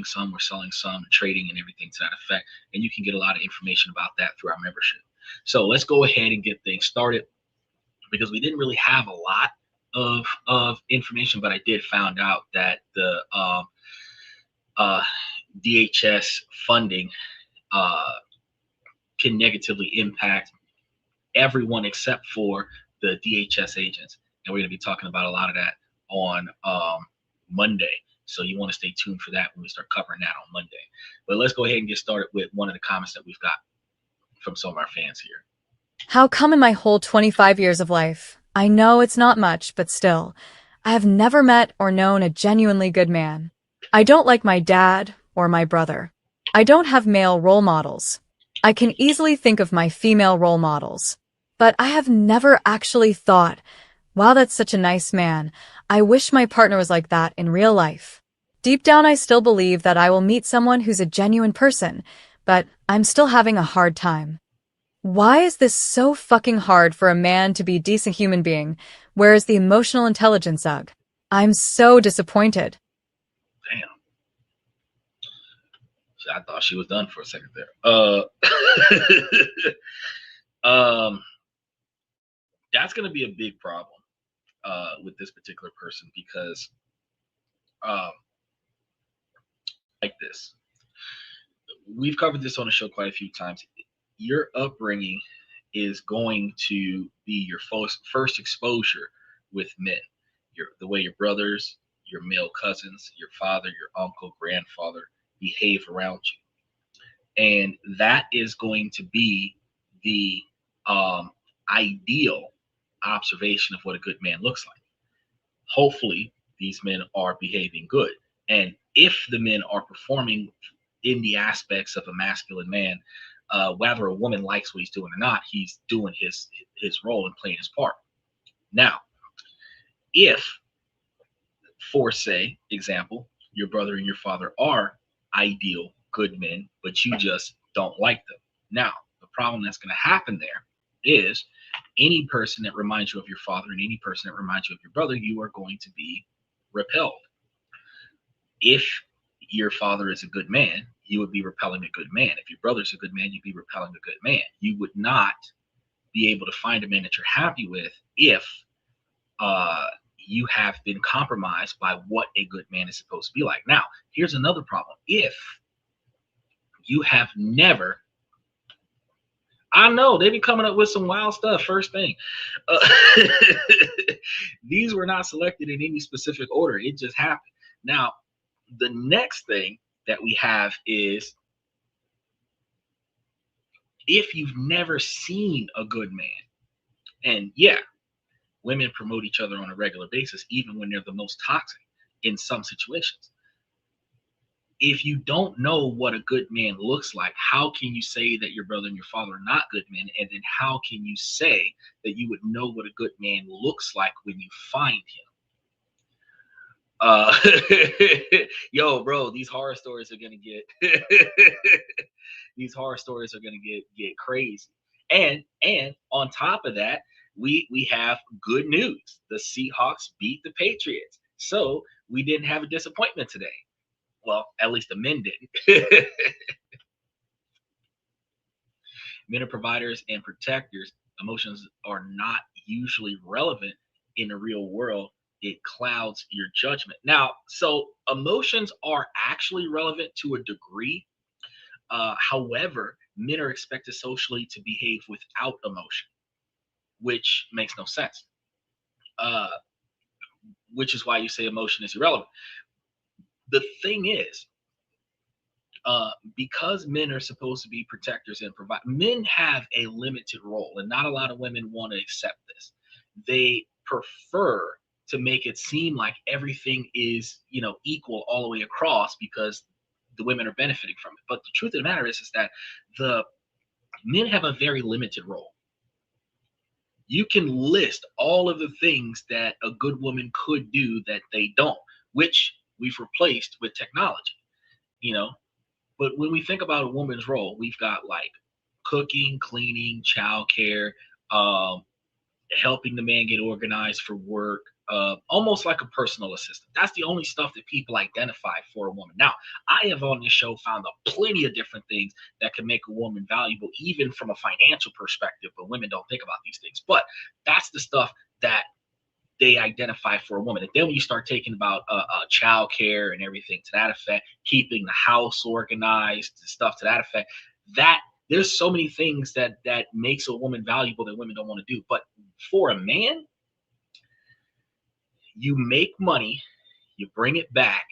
some, we're selling some, trading and everything to that effect. And you can get a lot of information about that through our membership. So let's go ahead and get things started because we didn't really have a lot of information, but I did find out that the uh, DHS funding uh, can negatively impact everyone except for the DHS agents. And we're going to be talking about a lot of that on Monday. So you want to stay tuned for that when we start covering that on Monday. But let's go ahead and get started with one of the comments that we've got from some of our fans here. How come in my whole 25 years of life, I know it's not much, but still, I have never met or known a genuinely good man. I don't like my dad or my brother. I don't have male role models. I can easily think of my female role models. But I have never actually thought, wow, that's such a nice man. I wish my partner was like that in real life. Deep down, I still believe that I will meet someone who's a genuine person, but I'm still having a hard time. Why is this so fucking hard for a man to be a decent human being? Where's the emotional intelligence, Ugh? I'm so disappointed. Damn. I thought she was done for a second there. That's going to be a big problem with this particular person because um, like this. We've covered this on the show quite a few times. Your upbringing is going to be your first exposure with men. The way your brothers, your male cousins, your father, your uncle, grandfather behave around you. And that is going to be the ideal observation of what a good man looks like. Hopefully, these men are behaving good. And if the men are performing in the aspects of a masculine man, whether a woman likes what he's doing or not, he's doing his role and playing his part. Now, if, for say, example, your brother and your father are ideal good men, but you just don't like them. Now, the problem that's going to happen there is any person that reminds you of your father and any person that reminds you of your brother, you are going to be repelled. If your father is a good man, you would be repelling a good man. If your brother's a good man, you'd be repelling a good man. You would not be able to find a man that you're happy with if you have been compromised by what a good man is supposed to be like. Now, here's another problem. If you have never, I know they be coming up with some wild stuff first thing. These were not selected in any specific order. It just happened. Now, the next thing that we have is if you've never seen a good man, and yeah, women promote each other on a regular basis, even when they're the most toxic in some situations. If you don't know what a good man looks like, how can you say that your brother and your father are not good men? And then how can you say that you would know what a good man looks like when you find him? Yo, bro, these horror stories are gonna get these horror stories are gonna get crazy. And on top of that, we have good news. The Seahawks beat the Patriots, so we didn't have a disappointment today. Well, at least the men didn't. Men are providers and protectors. Emotions are not usually relevant in the real world. It clouds your judgment. Now, so emotions are actually relevant to a degree. However, men are expected socially to behave without emotion, which makes no sense. Which is why you say emotion is irrelevant. The thing is, because men are supposed to be protectors and provide, men have a limited role, and not a lot of women want to accept this. They prefer to make it seem like everything is, equal all the way across because the women are benefiting from it. But the truth of the matter is that the men have a very limited role. You can list all of the things that a good woman could do that they don't, which we've replaced with technology, you know. But when we think about a woman's role, we've got like cooking, cleaning, childcare, helping the man get organized for work, almost like a personal assistant. That's the only stuff that people identify for a woman. Now, I have on this show found plenty of different things that can make a woman valuable, even from a financial perspective, but women don't think about these things. But that's the stuff that they identify for a woman. And then when you start taking about child care and everything to that effect, keeping the house organized, stuff to that effect, that there's so many things that makes a woman valuable that women don't want to do. But for a man, you make money, you bring it back,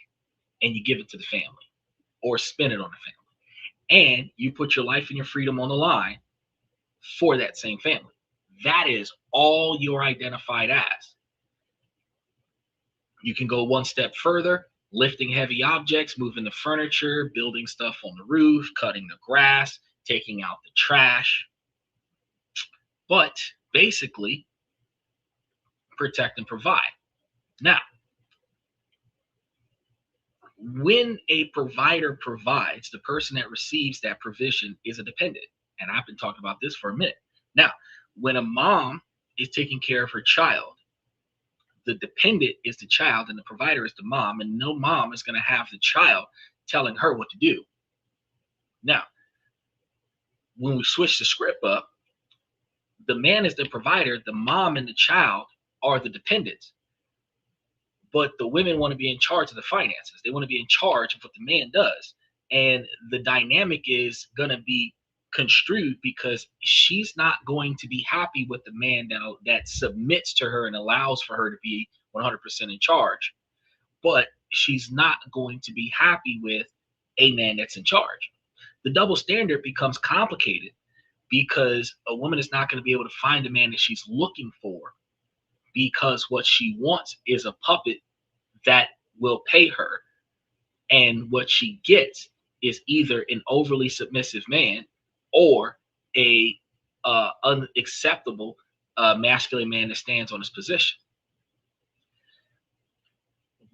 and you give it to the family or spend it on the family. And you put your life and your freedom on the line for that same family. That is all you're identified as. You can go one step further, lifting heavy objects, moving the furniture, building stuff on the roof, cutting the grass, taking out the trash. But basically, protect and provide. Now, when a provider provides, the person that receives that provision is a dependent. And I've been talking about this for a minute. Now, when a mom is taking care of her child, the dependent is the child and the provider is the mom, and no mom is going to have the child telling her what to do. Now, when we switch the script up, the man is the provider, the mom and the child are the dependents. But the women want to be in charge of the finances. They want to be in charge of what the man does. And the dynamic is going to be construed because she's not going to be happy with the man that submits to her and allows for her to be 100% in charge. But she's not going to be happy with a man that's in charge. The double standard becomes complicated because a woman is not going to be able to find a man that she's looking for, because what she wants is a puppet that will pay her. And what she gets is either an overly submissive man or a unacceptable masculine man that stands on his position.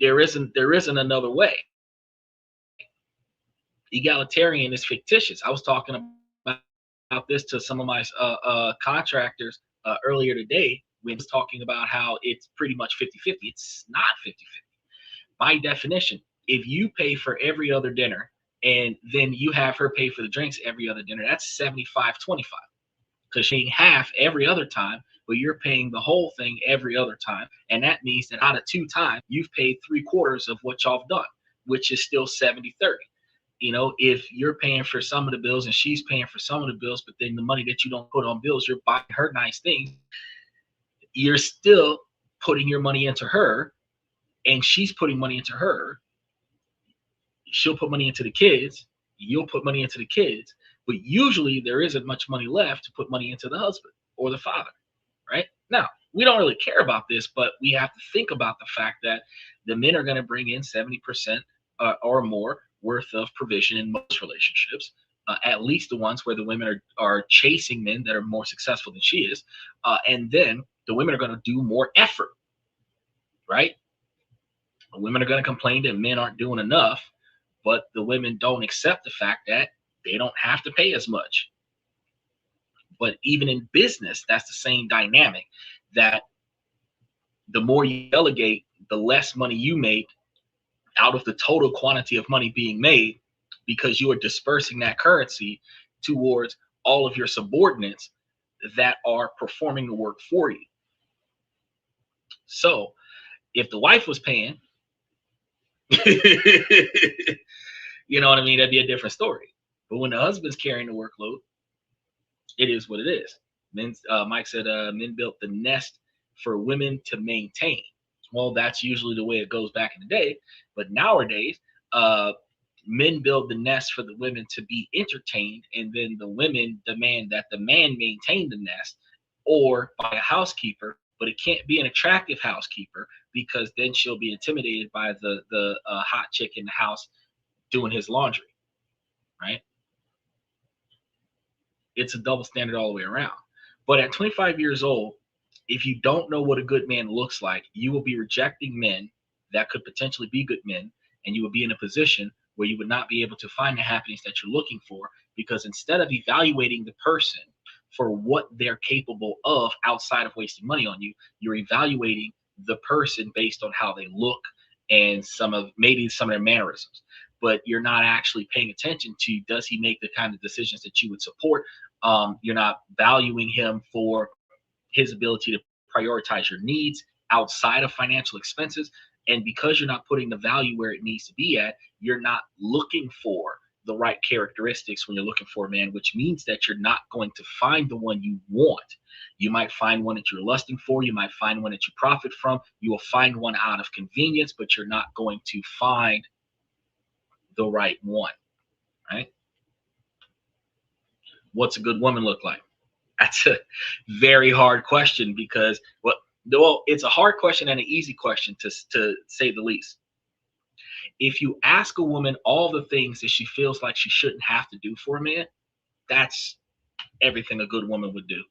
There isn't another way. Egalitarian is fictitious. I was talking about this to some of my contractors earlier today when I was talking about how it's pretty much 50-50. It's not 50-50. By definition, if you pay for every other dinner and then you have her pay for the drinks every other dinner, that's 75-25. Because she's paying half every other time, but you're paying the whole thing every other time. And that means that out of 2 times, you've paid 3/4 of what y'all have done, which is still 70-30. You know, if you're paying for some of the bills and she's paying for some of the bills, but then the money that you don't put on bills, you're buying her nice things, you're still putting your money into her and she's putting money into her. She'll put money into the kids, you'll put money into the kids, but usually there isn't much money left to put money into the husband or the father, right? Now, we don't really care about this, but we have to think about the fact that the men are going to bring in 70% or more worth of provision in most relationships, at least the ones where the women are chasing men that are more successful than she is. And then the women are going to do more effort, right? The women are going to complain that men aren't doing enough, but the women don't accept the fact that they don't have to pay as much. But even in business, that's the same dynamic, that the more you delegate, the less money you make out of the total quantity of money being made, because you are dispersing that currency towards all of your subordinates that are performing the work for you. So if the wife was paying, you know what I mean, that'd be a different story. But when the husband's carrying the workload, it is what it is. Mike said men built the nest for women to maintain. Well, that's usually the way it goes back in the day. But nowadays, men build the nest for the women to be entertained, and then the women demand that the man maintain the nest or buy a housekeeper. But it can't be an attractive housekeeper, because then she'll be intimidated by the hot chick in the house doing his laundry, right? It's a double standard all the way around. But at 25 years old, if you don't know what a good man looks like, you will be rejecting men that could potentially be good men, and you will be in a position where you would not be able to find the happiness that you're looking for, because instead of evaluating the person for what they're capable of outside of wasting money on you, you're evaluating the person based on how they look and maybe some of their mannerisms. But you're not actually paying attention to, does he make the kind of decisions that you would support? You're not valuing him for his ability to prioritize your needs outside of financial expenses. And because you're not putting the value where it needs to be at, you're not looking for the right characteristics when you're looking for a man, which means that you're not going to find the one you want. You might find one that you're lusting for. You might find one that you profit from. You will find one out of convenience, but you're not going to find the right one, right? What's a good woman look like? That's a very hard question because, well, it's a hard question and an easy question to say the least. If you ask a woman all the things that she feels like she shouldn't have to do for a man, that's everything a good woman would do.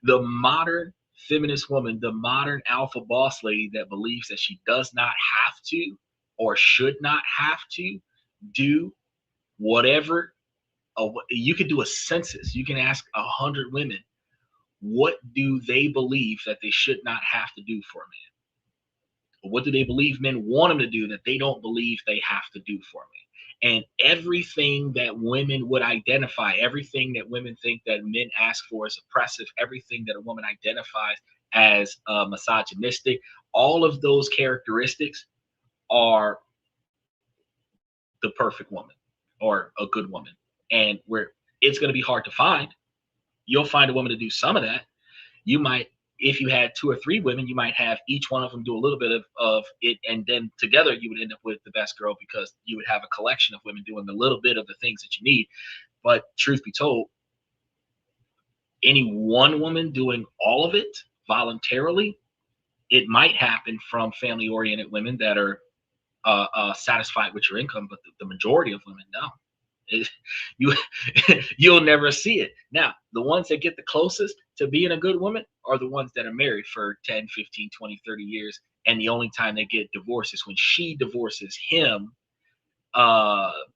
The modern feminist woman, the modern alpha boss lady that believes that she does not have to or should not have to do whatever. You could do a census. You can ask 100 women, what do they believe that they should not have to do for a man? What do they believe men want them to do that they don't believe they have to do for me? And everything that women would identify, everything that women think that men ask for is oppressive, everything that a woman identifies as misogynistic, all of those characteristics are the perfect woman or a good woman. And where it's going to be hard to find, you'll find a woman to do some of that. You might, if you had 2 or 3 women, you might have each one of them do a little bit of it, and then together you would end up with the best girl because you would have a collection of women doing a little bit of the things that you need. But truth be told, any one woman doing all of it voluntarily, it might happen from family-oriented women that are satisfied with your income, but the majority of women, no. You'll never see it. Now, the ones that get the closest to being a good woman are the ones that are married for 10, 15, 20, 30 years, and the only time they get divorced is when she divorces him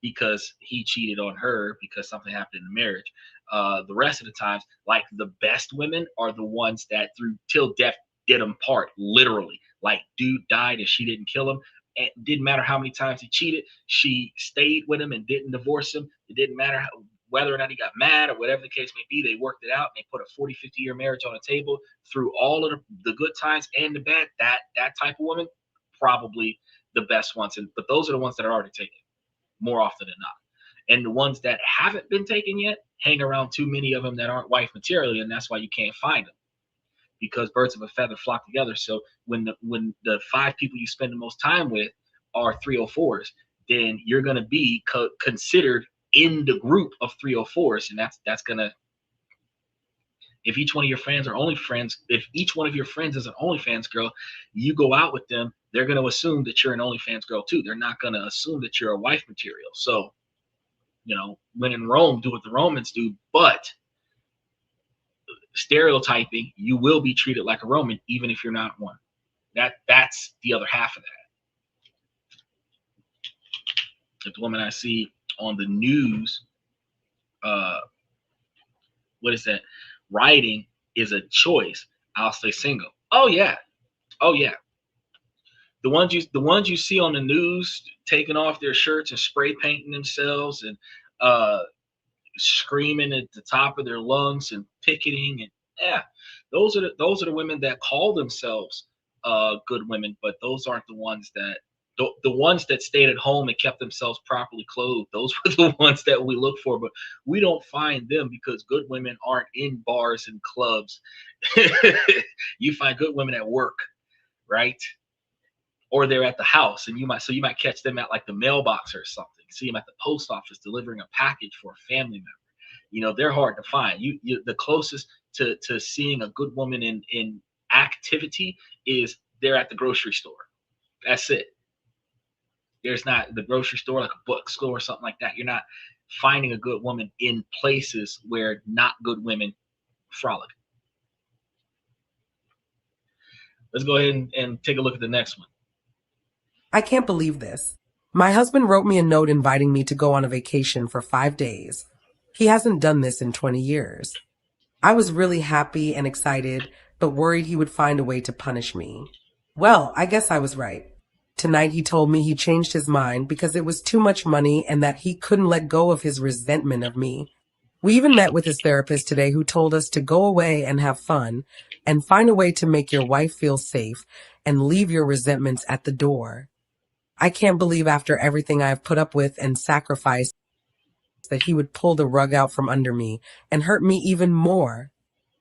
because he cheated on her because something happened in the marriage. The rest of the times, like, the best women are the ones that through till death did them part, literally. Like, dude died and she didn't kill him. It didn't matter how many times he cheated. She stayed with him and didn't divorce him. It didn't matter whether or not he got mad or whatever the case may be. They worked it out and they put a 40, 50-year marriage on the table through all of the good times and the bad. That type of woman, probably the best ones. But those are the ones that are already taken more often than not. And the ones that haven't been taken yet, hang around too many of them that aren't wife material, and that's why you can't find them. Because birds of a feather flock together. So when the 5 people you spend the most time with are 304s, then you're going to be considered in the group of 304s, and that's going to, if each one of your friends are only friends, if each one of your friends is an OnlyFans girl, you go out with them, they're going to assume that you're an OnlyFans girl too. They're not going to assume that you're a wife material. So, when in Rome, do what the Romans do, but stereotyping, you will be treated like a Roman even if you're not one. That's the other half of that. The woman I see on the news, what is that? Writing is a choice. I'll stay single. Oh yeah. The ones you see on the news taking off their shirts and spray painting themselves and screaming at the top of their lungs and picketing, and those are the women that call themselves good women, but those aren't the ones that the ones that stayed at home and kept themselves properly clothed. Those were the ones that we look for, but we don't find them because good women aren't in bars and clubs. You find good women at work, right? Or they're at the house, and you might catch them at like the mailbox or something. See them at the post office delivering a package for a family member. They're hard to find. You the closest to seeing a good woman in activity is they're at the grocery store. That's it. There's not the grocery store, like a bookstore or something like that. You're not finding a good woman in places where not good women frolic. Let's go ahead and take a look at the next one. I can't believe this. My husband wrote me a note inviting me to go on a vacation for 5 days. He hasn't done this in 20 years. I was really happy and excited, but worried he would find a way to punish me. Well, I guess I was right. Tonight he told me he changed his mind because it was too much money and that he couldn't let go of his resentment of me. We even met with his therapist today who told us to go away and have fun and find a way to make your wife feel safe and leave your resentments at the door. I can't believe after everything I've put up with and sacrificed that he would pull the rug out from under me and hurt me even more.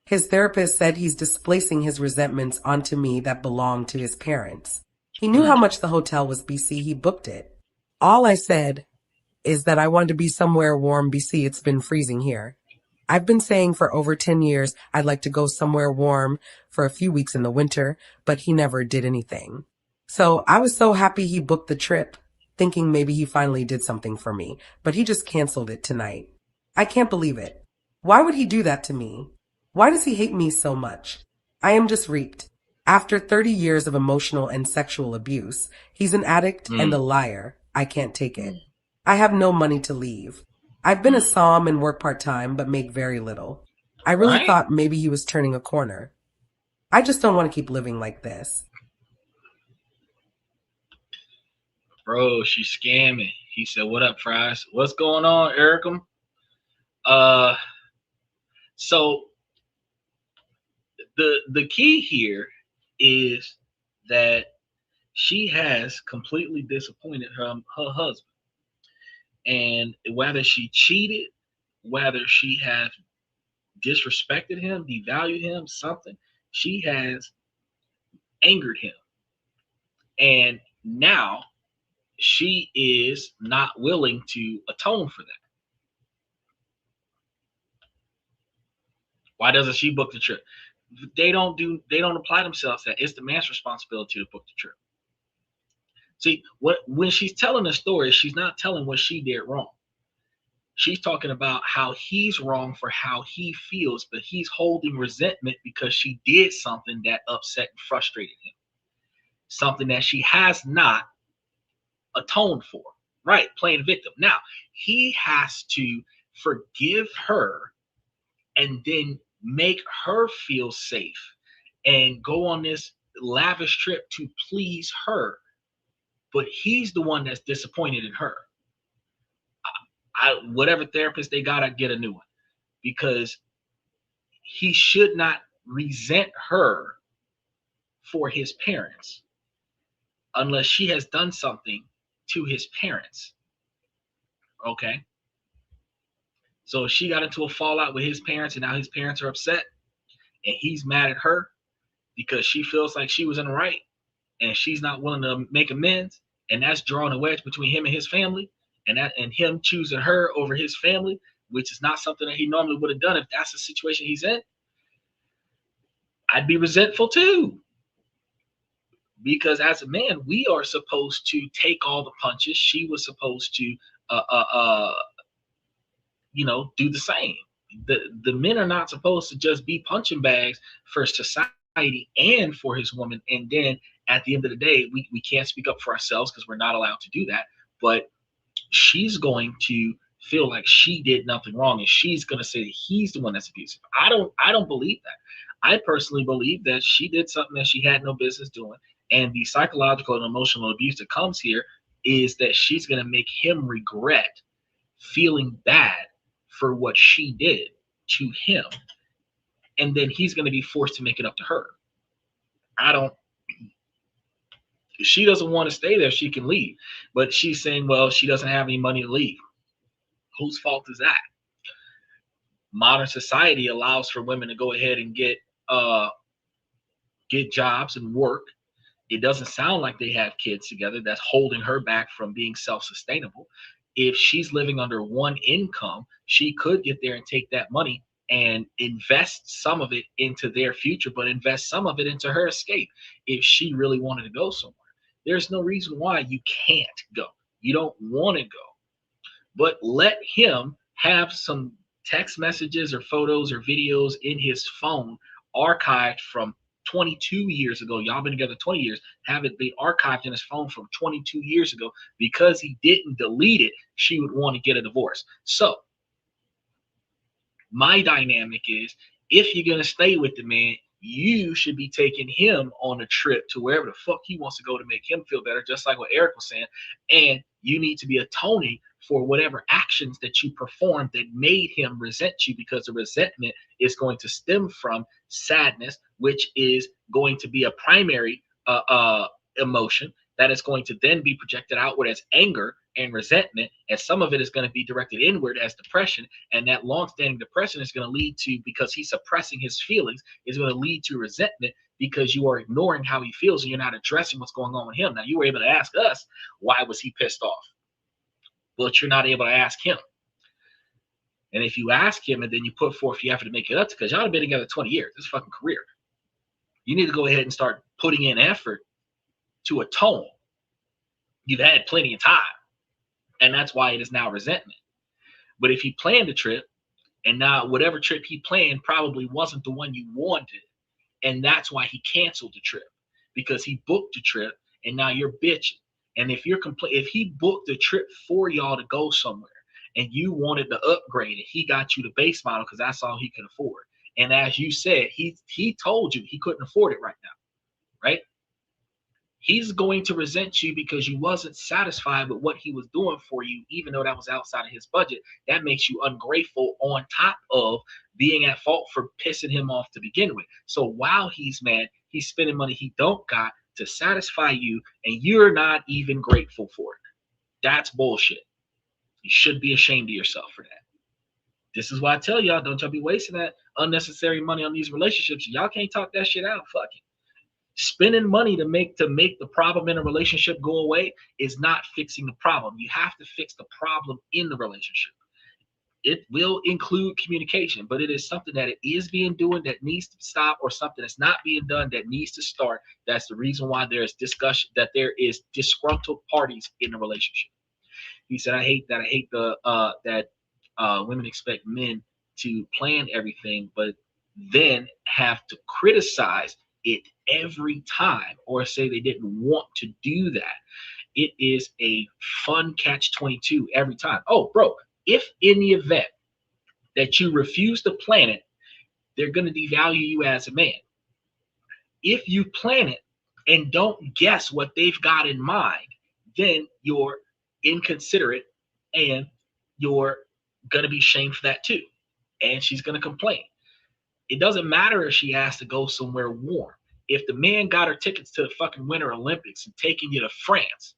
His therapist said he's displacing his resentments onto me that belong to his parents. He knew how Mm, much the hotel was, BC. He booked it. All I said is that I wanted to be somewhere warm, BC. It's been freezing here. I've been saying for over 10 years I'd like to go somewhere warm for a few weeks in the winter, but he never did anything. So I was so happy he booked the trip, thinking maybe he finally did something for me, but he just canceled it tonight. I can't believe it. Why would he do that to me? Why does he hate me so much? I am just reeked. After 30 years of emotional and sexual abuse, he's an addict and a mm, liar. I can't take it. mm, I have no money to leave. I've been a mm. psalm and work part-time, but make very little. I really Right? thought maybe he was turning a corner. I just don't want to keep living like this. Bro, she's scamming. He said, "What up, Fries? What's going on, Ericum?" Uh, so the key here is that she has completely disappointed her husband, and whether she cheated, whether she has disrespected him, devalued him, something, she has angered him, and now she is not willing to atone for that. Why doesn't she book the trip? They don't apply themselves that. It's the man's responsibility to book the trip. See, when she's telling a story, she's not telling what she did wrong. She's talking about how he's wrong for how he feels, but he's holding resentment because she did something that upset and frustrated him. Something that she has not atoned for. Right, playing victim. Now, he has to forgive her and then make her feel safe and go on this lavish trip to please her. But he's the one that's disappointed in her. Whatever therapist they got, I'd get a new one because he should not resent her for his parents unless she has done something to his parents. Okay. So if she got into a fallout with his parents and now his parents are upset and he's mad at her because she feels like she was in the right and she's not willing to make amends, and that's drawing a wedge between him and his family, and him choosing her over his family, which is not something that he normally would have done if that's the situation he's in. I'd be resentful too. Because as a man, we are supposed to take all the punches. She was supposed to, uh, uh, uh, do the same. The men are not supposed to just be punching bags for society and for his woman. And then at the end of the day, we can't speak up for ourselves because we're not allowed to do that. But she's going to feel like she did nothing wrong, and she's going to say that he's the one that's abusive. I don't believe that. I personally believe that she did something that she had no business doing, and the psychological and emotional abuse that comes here is that she's going to make him regret feeling bad for what she did to him, and then he's going to be forced to make it up to her. I don't She doesn't want to stay there, she can leave, but she's saying, well, she doesn't have any money to leave. Whose fault is that? Modern society allows for women to go ahead and get jobs and work. It doesn't sound like they have kids together. That's holding her back from being self-sustainable. If she's living under one income, she could get there and take that money and invest some of it into their future, but invest some of it into her escape if she really wanted to go somewhere. There's no reason why you can't go. You don't want to go, but let him have some text messages or photos or videos in his phone archived from 22 years ago. Y'all been together 20 years. Have it be archived in his phone from 22 years ago. Because he didn't delete it, she would want to get a divorce. So my dynamic is If you're going to stay with the man, you should be taking him on a trip to wherever the fuck he wants to go to make him feel better, just like what Eric was saying. And you need to be atoning for whatever actions that you performed that made him resent you, because the resentment is going to stem from sadness, which is going to be a primary emotion that is going to then be projected outward as anger and resentment, and some of it is going to be directed inward as depression, and that long-standing depression is going to lead to, because he's suppressing his feelings, is going to lead to resentment because you are ignoring how he feels and you're not addressing what's going on with him. Now, you were able to ask us, why was he pissed off? But you're not able to ask him. And if you ask him and then you put forth the effort to make it up, because y'all have been together 20 years, this fucking career, you need to go ahead and start putting in effort to atone. You've had plenty of time, and that's why it is now resentment. But if he planned a trip, and now whatever trip he planned probably wasn't the one you wanted, and that's why he canceled the trip, because he booked a trip and now you're bitching. And if he booked a trip for y'all to go somewhere and you wanted the upgrade and he got you the base model because that's all he could afford, and as you said, he told you he couldn't afford it right now, right? He's going to resent you because you wasn't satisfied with what he was doing for you, even though that was outside of his budget. That makes you ungrateful on top of being at fault for pissing him off to begin with. So while he's mad, he's spending money he don't got to satisfy you, and you're not even grateful for it. That's bullshit. You should be ashamed of yourself for that. This is why I tell y'all, don't y'all be wasting that unnecessary money on these relationships. Y'all can't talk that shit out. Fuck it. Spending money to make the problem in a relationship go away is not fixing the problem. You have to fix the problem in the relationship. It will include communication, but it is something that it is being done that needs to stop, or something that's not being done that needs to start. That's the reason why there is discussion, that there is disgruntled parties in the relationship. He said, I hate that women expect men to plan everything, but then have to criticize it every time, or say they didn't want to do that. It is a fun catch-22 every time. Oh, bro, if in the event that you refuse to plan it, they're going to devalue you as a man. If you plan it and don't guess what they've got in mind, then you're inconsiderate, and you're going to be shamed for that too. And she's going to complain. It doesn't matter if she has to go somewhere warm. If the man got her tickets to the fucking Winter Olympics and taking you to France,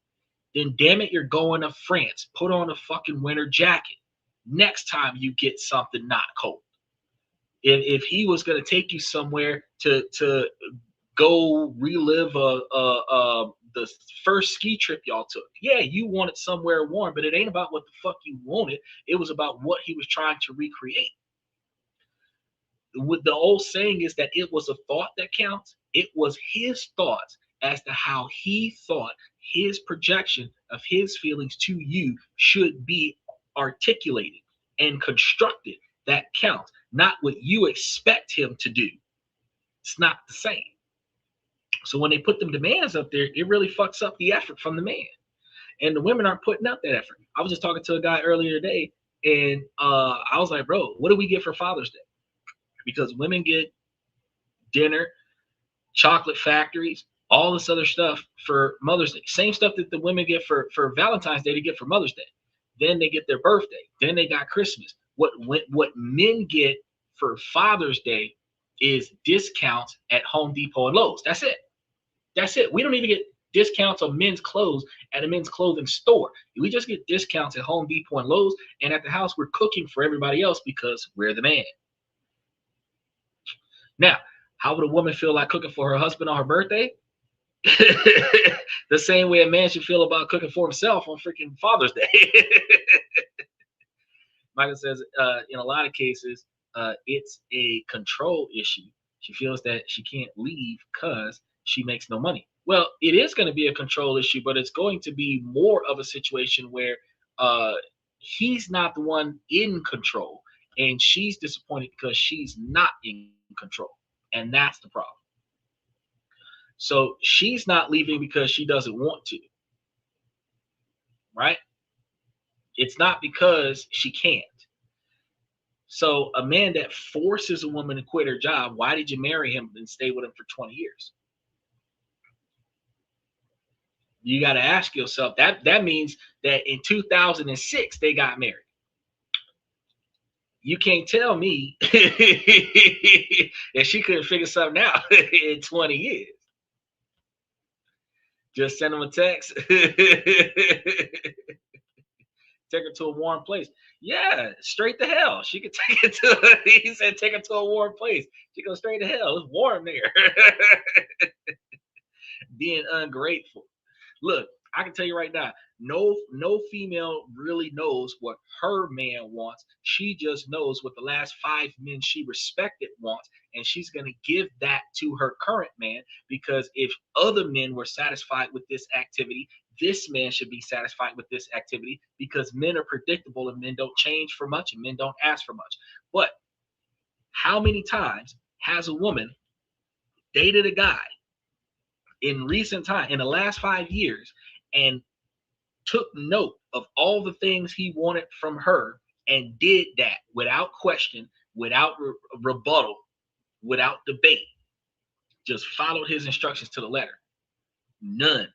then damn it, you're going to France. Put on a fucking winter jacket next time you get something not cold. If he was going to take you somewhere to go relive the first ski trip y'all took, yeah, you wanted somewhere warm, but it ain't about what the fuck you wanted. It was about what he was trying to recreate. With the old saying is that it was a thought that counts. It was his thoughts as to how he thought his projection of his feelings to you should be articulated and constructed. That counts, not what you expect him to do. It's not the same. So when they put them demands up there, it really fucks up the effort from the man. And the women aren't putting up that effort. I was just talking to a guy earlier today, and I was like, bro, what do we get for Father's Day? Because women get dinner, chocolate factories, all this other stuff for Mother's Day. Same stuff that the women get for Valentine's Day, they get for Mother's Day. Then they get their birthday. Then they got Christmas. What men get for Father's Day is discounts at Home Depot and Lowe's. That's it. That's it. We don't even get discounts on men's clothes at a men's clothing store. We just get discounts at Home Depot and Lowe's, and at the house we're cooking for everybody else because we're the man. Now, how would a woman feel like cooking for her husband on her birthday? The same way a man should feel about cooking for himself on freaking Father's Day. Michael says, in a lot of cases, it's a control issue. She feels that she can't leave because she makes no money. Well, it is going to be a control issue, but it's going to be more of a situation where he's not the one in control, and she's disappointed because she's not in control. And that's the problem. So she's not leaving because she doesn't want to, right? It's not because she can't. So a man that forces a woman to quit her job, why did you marry him and stay with him for 20 years? You got to ask yourself that means that in 2006 they got married. You can't tell me that she couldn't figure something out in 20 years. Just send him a text. Take her to a warm place. Yeah, straight to hell. She could take it to, he said, take her to a warm place. She goes straight to hell. It's warm there. Being ungrateful. Look, I can tell you right now, no female really knows what her man wants. She just knows what the last 5 men she respected wants, and she's going to give that to her current man, because if other men were satisfied with this activity, this man should be satisfied with this activity, because men are predictable and men don't change for much and men don't ask for much. But how many times has a woman dated a guy in recent time, in the last 5 years, and took note of all the things he wanted from her and did that without question, without rebuttal, without debate, just followed his instructions to the letter? None.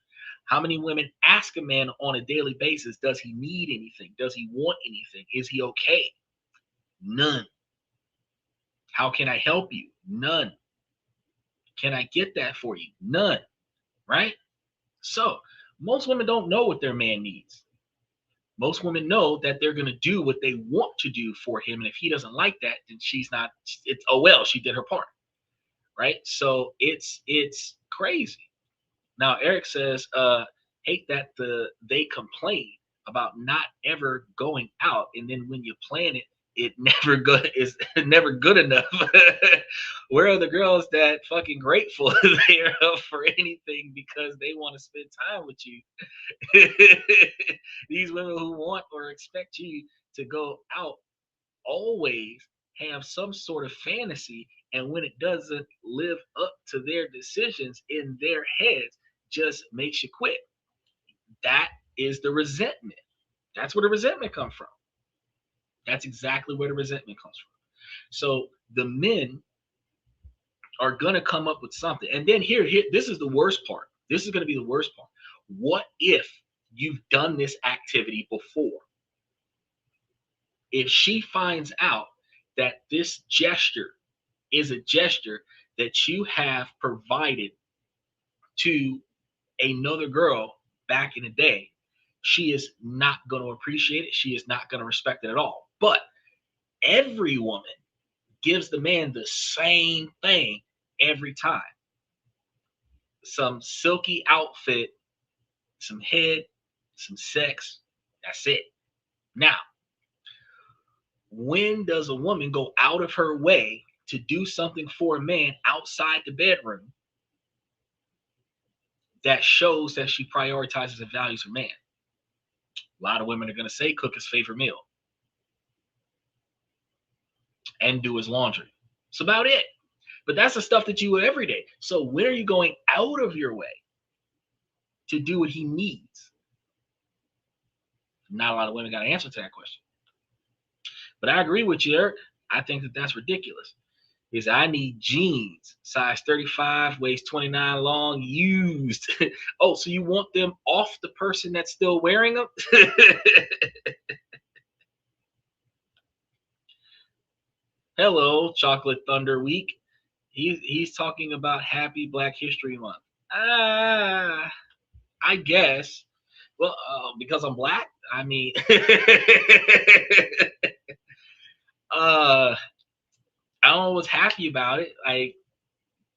How many women ask a man on a daily basis, does he need anything? Does he want anything? Is he okay? None. How can I help you? None. Can I get that for you? None. Right? So most women don't know what their man needs. Most women know that they're going to do what they want to do for him. And if he doesn't like that, then she's not, it's, oh, well, she did her part. Right? So it's crazy. Now, Eric says, hate that they complain about not ever going out. And then when you plan it, it never good is never good enough. Where are the girls that fucking grateful they're up for anything because they want to spend time with you? These women who want or expect you to go out always have some sort of fantasy, and when it doesn't live up to their decisions in their heads, just makes you quit. That is the resentment. That's where the resentment comes from. That's exactly where the resentment comes from. So the men are going to come up with something. And then here, this is the worst part. This is going to be the worst part. What if you've done this activity before? If she finds out that this gesture is a gesture that you have provided to another girl back in the day, she is not going to appreciate it. She is not going to respect it at all. But every woman gives the man the same thing every time. Some silky outfit, some head, some sex. That's it. Now, when does a woman go out of her way to do something for a man outside the bedroom that shows that she prioritizes and values her man? A lot of women are going to say cook his favorite meal and do his laundry. It's about it. But that's the stuff that you do every day. So when are you going out of your way to do what he needs? Not a lot of women got an answer to that question. But I agree with you, Eric. I think that that's ridiculous. Is I need jeans, size 35, waist 29 long, used. Oh, so you want them off the person that's still wearing them? Hello, Chocolate Thunder Week. He's talking about Happy Black History Month. I guess. Well, because I'm black. I mean, I don't know what's happy about it. Like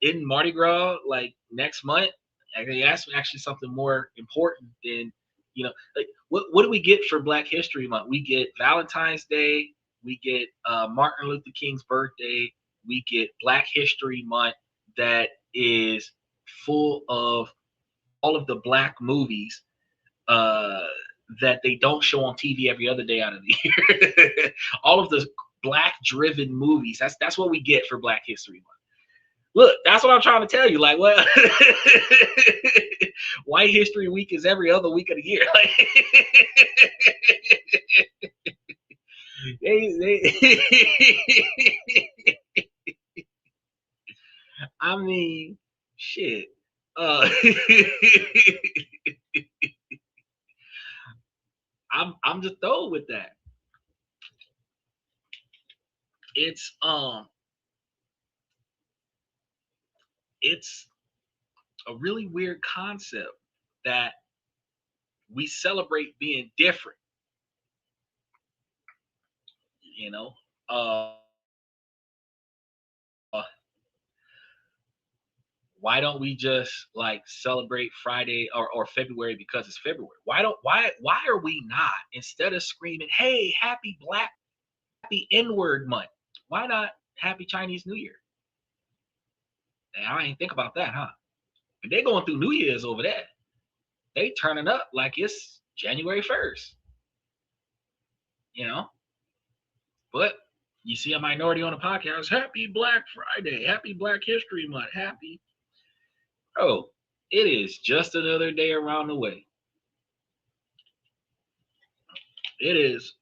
in Mardi Gras, like next month, I think that's actually something more important than, like what do we get for Black History Month? We get Valentine's Day, we get Martin Luther King's birthday, we get Black History Month that is full of all of the black movies that they don't show on TV every other day out of the year. All of the black-driven movies. That's what we get for Black History Month. Look, that's what I'm trying to tell you. Like, what? White History Week is every other week of the year. Like, I mean, shit. Uh, I'm just throwed with that. It's it's a really weird concept that we celebrate being different, you know. Uh why don't we just like celebrate Friday or February because it's February? Why are we not, instead of screaming, "Hey, happy N-word month," why not happy Chinese New Year? And I ain't think about that, huh? But they going through New Year's over there. They turning up like it's January 1st, you know? But you see a minority on the podcast, happy Black Friday, happy Black History Month, happy. Oh, it is just another day around the way. It is.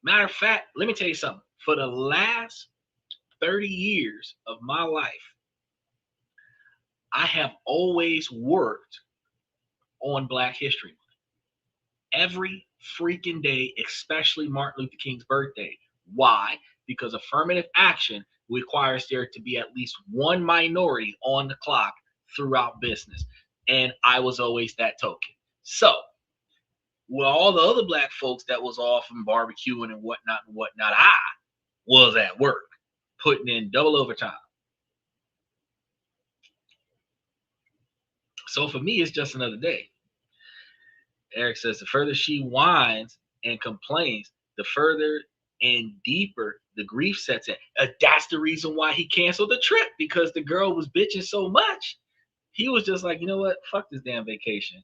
Matter of fact, let me tell you something. For the last 30 years of my life, I have always worked on Black History Month. Every freaking day, especially Martin Luther King's birthday. Why? Because affirmative action requires there to be at least one minority on the clock throughout business. And I was always that token. So, with all the other Black folks that was off and barbecuing and whatnot, I was at work putting in double overtime. So for me, it's just another day. Eric says the further she whines and complains, the further and deeper the grief sets in. That's the reason why he canceled the trip, because the girl was bitching so much. He was just like, you know what? Fuck this damn vacation.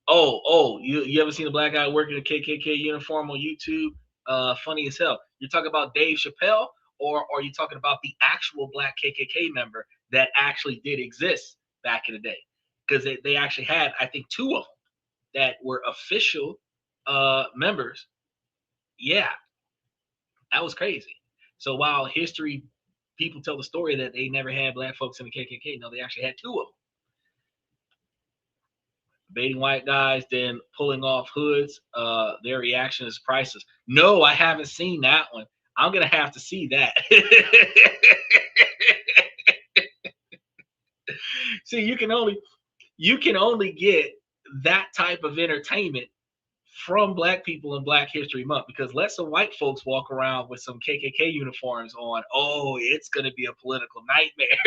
You ever seen a black guy working a KKK uniform on YouTube? Funny as hell. You're talking about Dave Chappelle, or are you talking about the actual black KKK member that actually did exist back in the day? Because they actually had, I think, two of them that were official members. Yeah, that was crazy. So while history people tell the story that they never had black folks in the KKK, no, they actually had two of them. Baiting white guys, then pulling off hoods. Their reaction is priceless. No, I haven't seen that one. I'm gonna have to see that. See, you can only get that type of entertainment from Black people in Black History Month, because let some white folks walk around with some KKK uniforms on. Oh, it's going to be a political nightmare.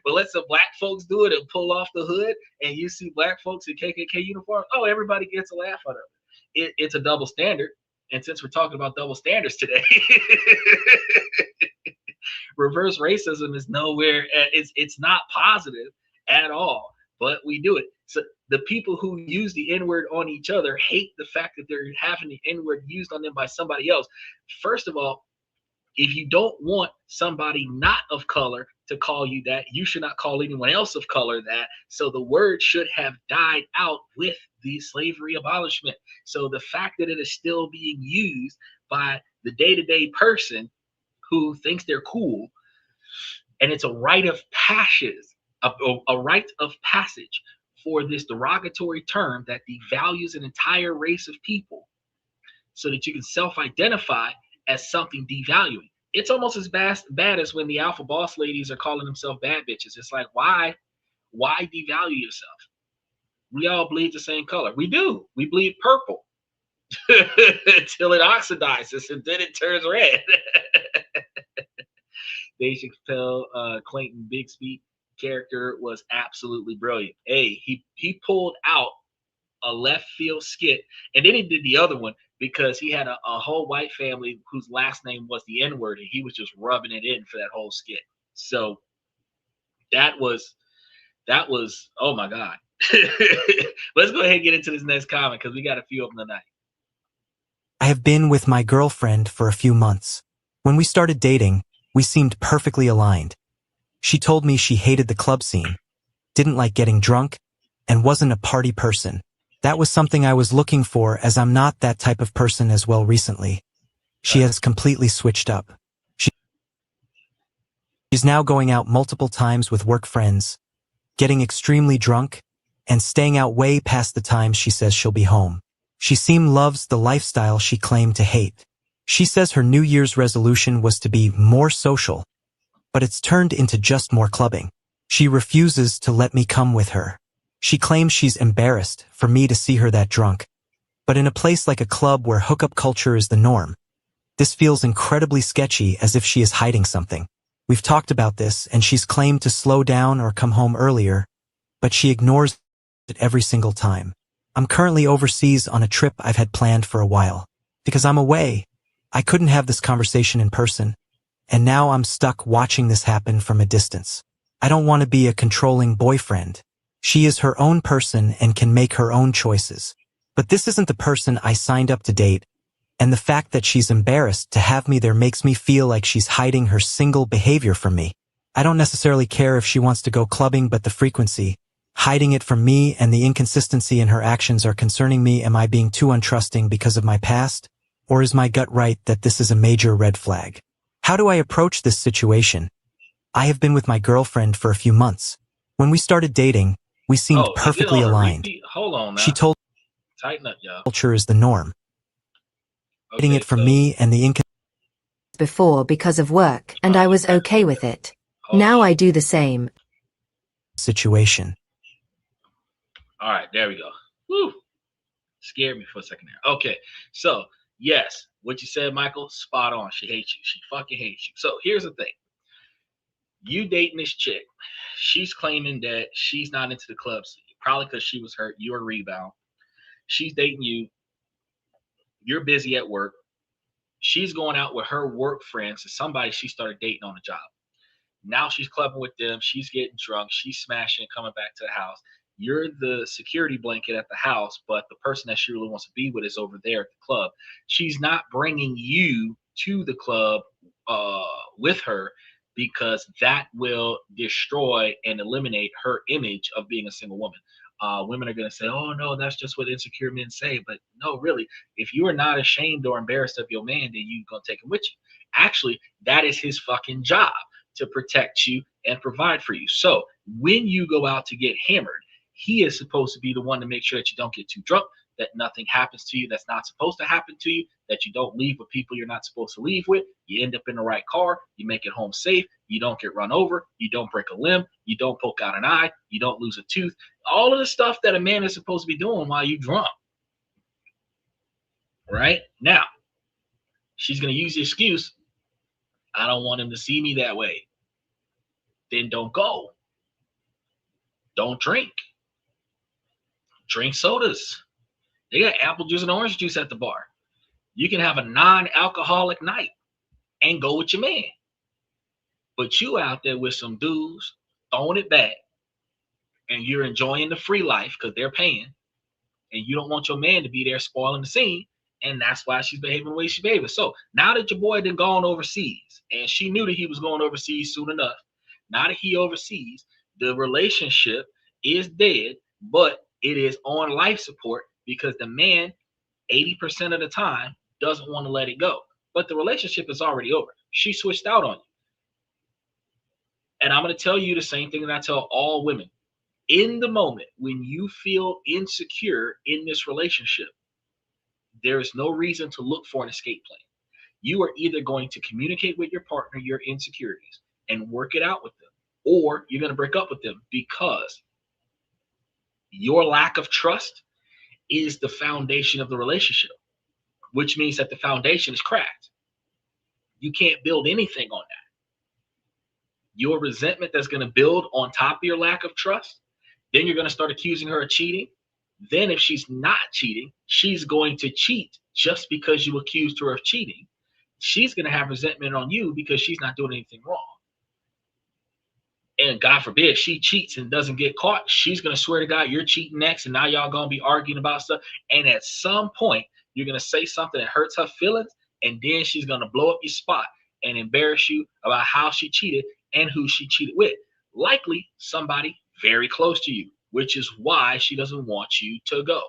But let some Black folks do it and pull off the hood, and you see Black folks in KKK uniforms. Oh, everybody gets a laugh out of it. It's a double standard. And since we're talking about double standards today, reverse racism is nowhere. It's not positive at all, but we do it. So the people who use the N-word on each other hate the fact that they're having the N-word used on them by somebody else. First of all, if you don't want somebody not of color to call you that, you should not call anyone else of color that. So the word should have died out with the slavery abolishment. So the fact that it is still being used by the day-to-day person who thinks they're cool, and it's a rite of passage, a rite of passage for this derogatory term that devalues an entire race of people so that you can self-identify as something devaluing. It's almost as bad as when the alpha boss ladies are calling themselves bad bitches. It's like, why devalue yourself? We all bleed the same color. We do. We bleed purple until it oxidizes and then it turns red. Dave Chappelle, Clayton Bigsby character was absolutely brilliant. Hey, he pulled out a left field skit, and then he did the other one because he had a whole white family whose last name was the N-word, and he was just rubbing it in for that whole skit. So that was oh my God. Let's go ahead and get into this next comment because we got a few of them tonight. I have been with my girlfriend for a few months. When we started dating, we seemed perfectly aligned. She told me she hated the club scene, didn't like getting drunk, and wasn't a party person. That was something I was looking for, as I'm not that type of person as well recently. She has completely switched up. She's now going out multiple times with work friends, getting extremely drunk, and staying out way past the time she says she'll be home. She loves the lifestyle she claimed to hate. She says her New Year's resolution was to be more social, but it's turned into just more clubbing. She refuses to let me come with her. She claims she's embarrassed for me to see her that drunk. But in a place like a club where hookup culture is the norm, this feels incredibly sketchy, as if she is hiding something. We've talked about this, and she's claimed to slow down or come home earlier, but she ignores it every single time. I'm currently overseas on a trip I've had planned for a while. Because I'm away, I couldn't have this conversation in person, and now I'm stuck watching this happen from a distance. I don't want to be a controlling boyfriend. She is her own person and can make her own choices. But this isn't the person I signed up to date, and the fact that she's embarrassed to have me there makes me feel like she's hiding her single behavior from me. I don't necessarily care if she wants to go clubbing, but the frequency, hiding it from me, and the inconsistency in her actions are concerning me. Am I being too untrusting because of my past? Or is my gut right that this is a major red flag? How do I approach this situation? I have been with my girlfriend for a few months. When we started dating, we seemed perfectly aligned. Hold on now. She told Tighten up, y'all. Culture is the norm. Hiding it from me and the before because of work, and I was okay with it. Now I do the same. Situation. All right, there we go. Woo! Scared me for a second there. Okay, so yes, what you said, Michael, spot on. She hates you. She fucking hates you. So here's the thing. You dating this chick. She's claiming that she's not into the clubs, probably because she was hurt. You're a rebound. She's dating you. You're busy at work. She's going out with her work friends and somebody she started dating on the job. Now she's clubbing with them. She's getting drunk. She's smashing, coming back to the house. You're the security blanket at the house, but the person that she really wants to be with is over there at the club. She's not bringing you to the club with her, because that will destroy and eliminate her image of being a single woman. Women are going to say, oh, no, that's just what insecure men say. But no, really, if you are not ashamed or embarrassed of your man, then you're going to take him with you. Actually, that is his fucking job, to protect you and provide for you. So when you go out to get hammered, he is supposed to be the one to make sure that you don't get too drunk, that nothing happens to you that's not supposed to happen to you, that you don't leave with people you're not supposed to leave with, you end up in the right car, you make it home safe, you don't get run over, you don't break a limb, you don't poke out an eye, you don't lose a tooth. All of the stuff that a man is supposed to be doing while you drunk. Right? Now, she's going to use the excuse, I don't want him to see me that way. Then don't go. Don't drink. Drink sodas. They got apple juice and orange juice at the bar. You can have a non-alcoholic night and go with your man. But you out there with some dudes throwing it back, and you're enjoying the free life because they're paying, and you don't want your man to be there spoiling the scene, and that's why she's behaving the way she's behaving. So now that your boy done gone overseas, and she knew that he was going overseas soon enough, now that he overseas, the relationship is dead, but it is on life support because the man 80% of the time doesn't want to let it go. But the relationship is already over. She switched out on you. And I'm going to tell you the same thing that I tell all women. In the moment when you feel insecure in this relationship, there is no reason to look for an escape plan. You are either going to communicate with your partner your insecurities and work it out with them, or you're going to break up with them, because your lack of trust is the foundation of the relationship, which means that the foundation is cracked. You can't build anything on that. Your resentment that's going to build on top of your lack of trust, then you're going to start accusing her of cheating. Then if she's not cheating, she's going to cheat just because you accused her of cheating. She's going to have resentment on you because she's not doing anything wrong. And God forbid she cheats and doesn't get caught, she's going to swear to God you're cheating next, and now y'all going to be arguing about stuff. And at some point, you're going to say something that hurts her feelings, and then she's going to blow up your spot and embarrass you about how she cheated and who she cheated with. Likely somebody very close to you, which is why she doesn't want you to go.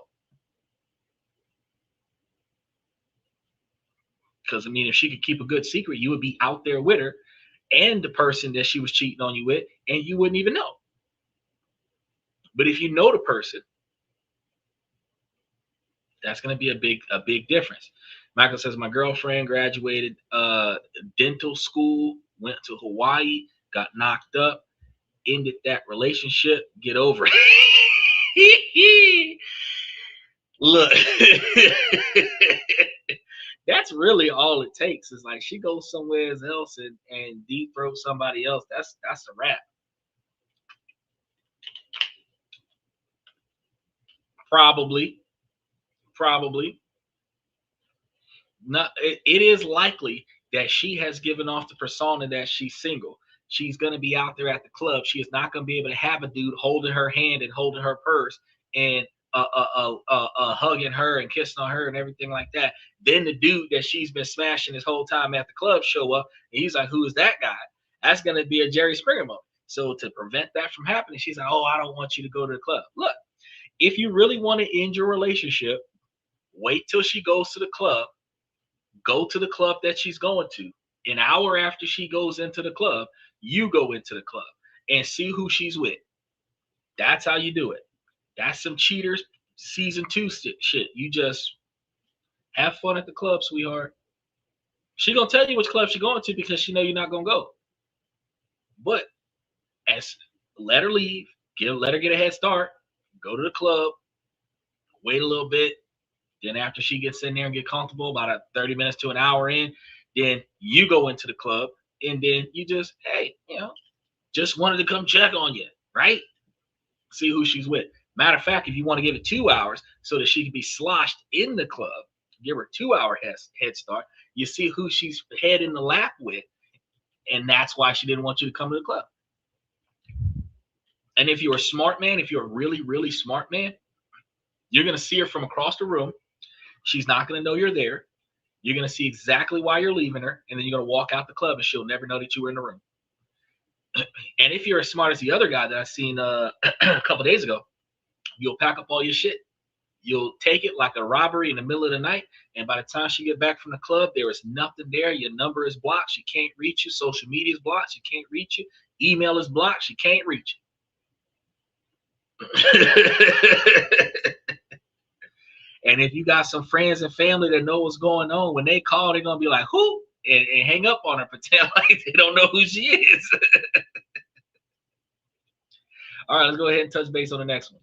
Because I mean, if she could keep a good secret, you would be out there with her and the person that she was cheating on you with, and you wouldn't even know. But if you know the person, that's going to be a big difference. Michael says, my girlfriend graduated dental school, went to Hawaii, got knocked up, ended that relationship. Get over it. Look, that's really all it takes. Is like she goes somewhere else and deep throat somebody else. That's a wrap. Probably. Not. It is likely that she has given off the persona that she's single. She's going to be out there at the club. She is not going to be able to have a dude holding her hand and holding her purse and hugging her and kissing on her and everything like that. Then the dude that she's been smashing this whole time at the club show up, and he's like, "Who is that guy?" That's going to be a Jerry Springer moment. So to prevent that from happening, she's like, "Oh, I don't want you to go to the club." Look, if you really want to end your relationship, wait till she goes to the club. Go to the club that she's going to. An hour after she goes into the club, you go into the club and see who she's with. That's how you do it. That's some Cheaters season 2 shit. You just have fun at the club, sweetheart. She gonna tell you which club she's going to because she know you're not gonna go. But let her leave. Let her get a head start. Go to the club. Wait a little bit. Then after she gets in there and get comfortable, about 30 minutes to an hour in, then you go into the club, and then you just, hey, just wanted to come check on you, right? See who she's with. Matter of fact, if you want to give it 2 hours so that she can be sloshed in the club, give her 2 hour head start. You see who she's head in the lap with, and that's why she didn't want you to come to the club. And if you're a smart man, if you're a really, really smart man, you're going to see her from across the room. She's not going to know you're there. You're going to see exactly why you're leaving her, and then you're going to walk out the club, and she'll never know that you were in the room. And if you're as smart as the other guy that I seen a couple days ago, you'll pack up all your shit. You'll take it like a robbery in the middle of the night, and by the time she get back from the club, there is nothing there. Your number is blocked. She can't reach you. Social media is blocked. She can't reach you. Email is blocked. She can't reach you. And if you got some friends and family that know what's going on, when they call, they're going to be like, who? And hang up on her, pretend like they don't know who she is. All right, let's go ahead and touch base on the next one.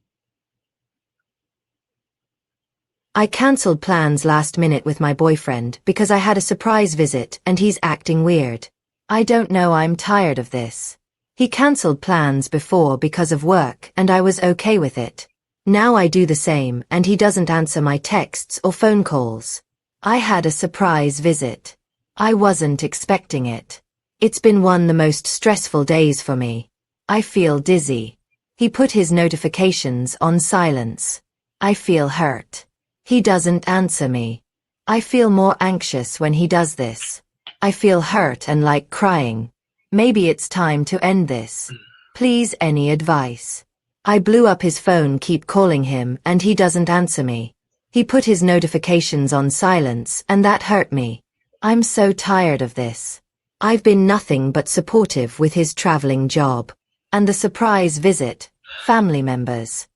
I cancelled plans last minute with my boyfriend because I had a surprise visit and he's acting weird. I don't know, I'm tired of this. He cancelled plans before because of work and I was okay with it. Now I do the same and he doesn't answer my texts or phone calls. I had a surprise visit. I wasn't expecting it. It's been one of the most stressful days for me. I feel dizzy. He put his notifications on silence. I feel hurt. He doesn't answer me. I feel more anxious when he does this. I feel hurt and like crying. Maybe it's time to end this. Please, any advice? I blew up his phone, keep calling him, and he doesn't answer me. He put his notifications on silence, and that hurt me. I'm so tired of this. I've been nothing but supportive with his traveling job. And the surprise visit, family members.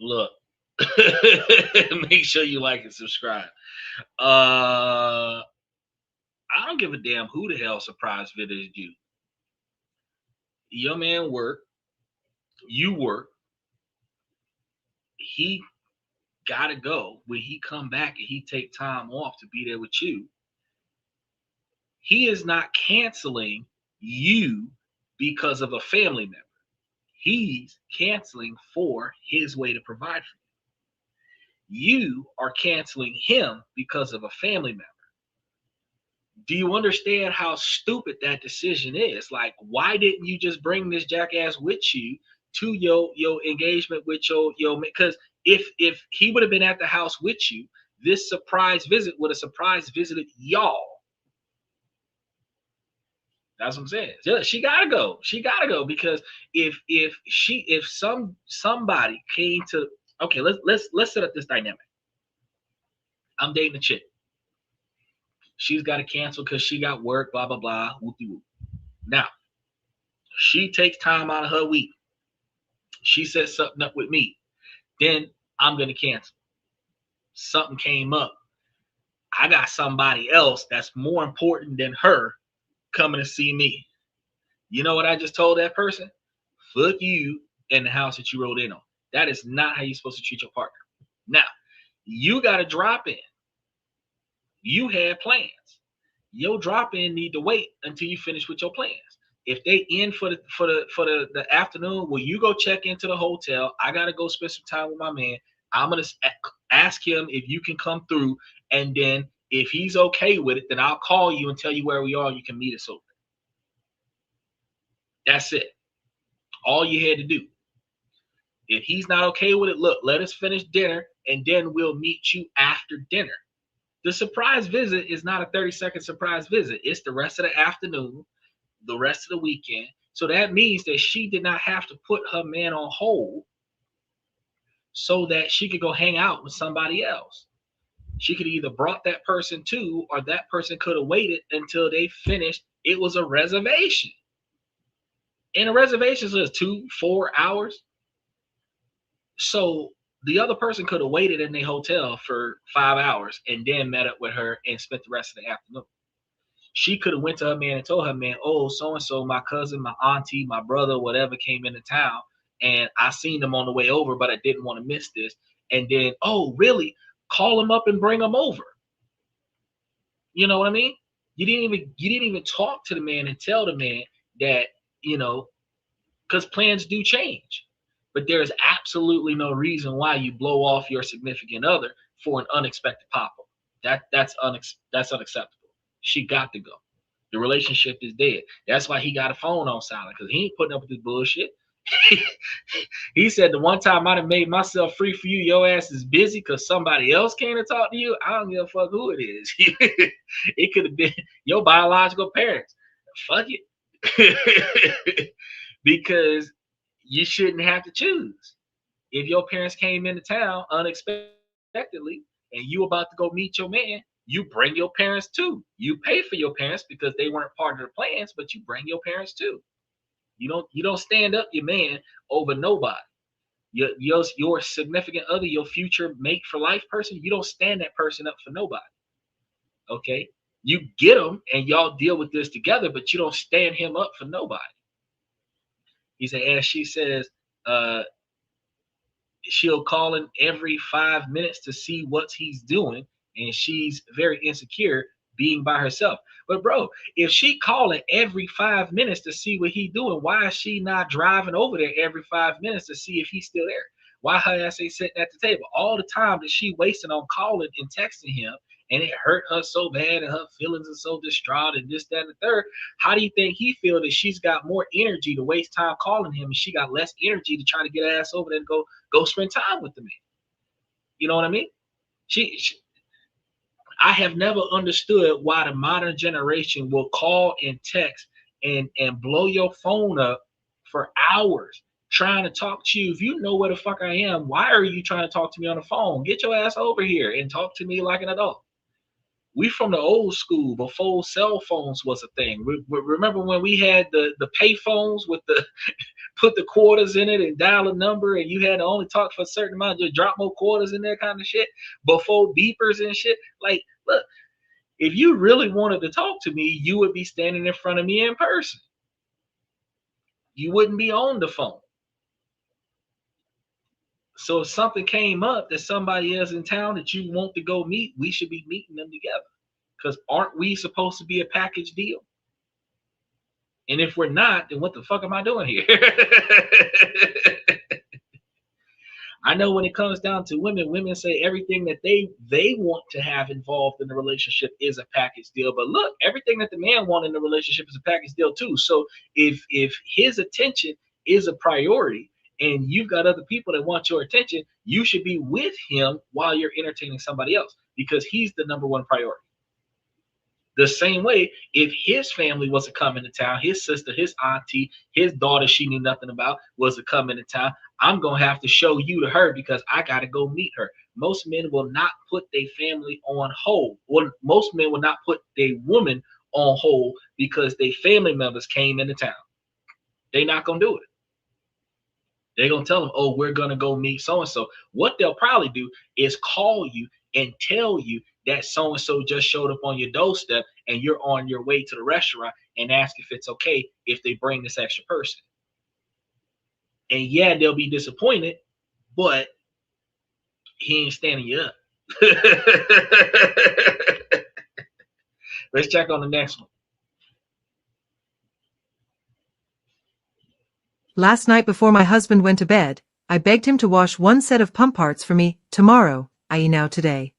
Look, make sure you like and subscribe. I don't give a damn who the hell surprise visited you. Your man work. You work. He gotta go. When he come back and he take time off to be there with you, he is not canceling you because of a family member. He's canceling for his way to provide for you. You are canceling him because of a family member. Do you understand how stupid that decision is? Like, why didn't you just bring this jackass with you to your engagement with your because if he would have been at the house with you, this surprise visit would have surprise visited y'all. That's what I'm saying. Yeah, she gotta go. She gotta go because if somebody came to, okay, let's set up this dynamic. I'm dating a chick. She's got to cancel because she got work, blah, blah, blah. Whoop-de-whoop. Now, she takes time out of her week. She sets something up with me. Then I'm going to cancel. Something came up. I got somebody else that's more important than her coming to see me. You know what I just told that person? Fuck you and the house that you rode in on. That is not how you're supposed to treat your partner. Now, you got to drop in. You had plans. Your drop in need to wait until you finish with your plans. If they end for the afternoon, well, you go check into the hotel. I gotta go spend some time with my man. I'm gonna ask him if you can come through, and then if he's okay with it, then I'll call you and tell you where we are. You can meet us over. That's it. All you had to do. If he's not okay with it, look, let us finish dinner, and then we'll meet you after dinner. The surprise visit is not a 30-second surprise visit. It's the rest of the afternoon, the rest of the weekend. So that means that she did not have to put her man on hold so that she could go hang out with somebody else. She could either brought that person to, or that person could have waited until they finished. It was a reservation. And a reservation is 2-4 hours. So the other person could have waited in the hotel for 5 hours and then met up with her and spent the rest of the afternoon. She could have went to her man and told her man, oh, so-and-so, my cousin, my auntie, my brother, whatever, came into town, and I seen them on the way over, but I didn't want to miss this. And then, oh, really? Call them up and bring them over. You know what I mean? You didn't even talk to the man and tell the man that, because plans do change. But there is absolutely no reason why you blow off your significant other for an unexpected pop-up. That's unacceptable. She got to go. The relationship is dead. That's why he got a phone on silent, because he ain't putting up with this bullshit. He said the one time I done made myself free for you, your ass is busy because somebody else came to talk to you. I don't give a fuck who it is. It could have been your biological parents. Fuck it. Because you shouldn't have to choose. If your parents came into town unexpectedly and you about to go meet your man, you bring your parents too. You pay for your parents because they weren't part of the plans, but you bring your parents too. You don't stand up your man over nobody. Your significant other, your future mate for life person, you don't stand that person up for nobody. Okay? You get them and y'all deal with this together, but you don't stand him up for nobody. He said, as she says, she'll call him every 5 minutes to see what he's doing, and she's very insecure being by herself. But bro, if she calling every 5 minutes to see what he's doing, why is she not driving over there every 5 minutes to see if he's still there? Why her ass ain't sitting at the table? All the time that she wasting on calling and texting him, and it hurt her so bad, and her feelings are so distraught, and this, that, and the third. How do you think he feel that she's got more energy to waste time calling him, and she got less energy to try to get her ass over there and go spend time with the man? You know what I mean? I have never understood why the modern generation will call and text and blow your phone up for hours trying to talk to you. If you know where the fuck I am, why are you trying to talk to me on the phone? Get your ass over here and talk to me like an adult. We from the old school before cell phones was a thing. Remember when we had the pay phones with the put the quarters in it and dial a number, and you had to only talk for a certain amount, just drop more quarters in there kind of shit before beepers and shit? Like, look, if you really wanted to talk to me, you would be standing in front of me in person. You wouldn't be on the phone. So if something came up that somebody else in town that you want to go meet, we should be meeting them together. Because aren't we supposed to be a package deal? And if we're not, then what the fuck am I doing here? I know when it comes down to women say everything that they want to have involved in the relationship is a package deal. But look, everything that the man wants in the relationship is a package deal too. So if his attention is a priority, and you've got other people that want your attention, you should be with him while you're entertaining somebody else, because he's the number one priority. The same way, if his family was to come into town, his sister, his auntie, his daughter she knew nothing about was to come into town, I'm going to have to show you to her because I got to go meet her. Most men will not put their family on hold. Well, most men will not put their woman on hold because their family members came into town. They're not gonna do it. They're gonna tell them, "Oh, we're gonna go meet so and so." What they'll probably do is call you and tell you that so and so just showed up on your doorstep and you're on your way to the restaurant, and ask if it's okay if they bring this extra person. And yeah, they'll be disappointed, but he ain't standing you up. Let's check on the next one. Last night before my husband went to bed, I begged him to wash one set of pump parts for me tomorrow, i.e. now today.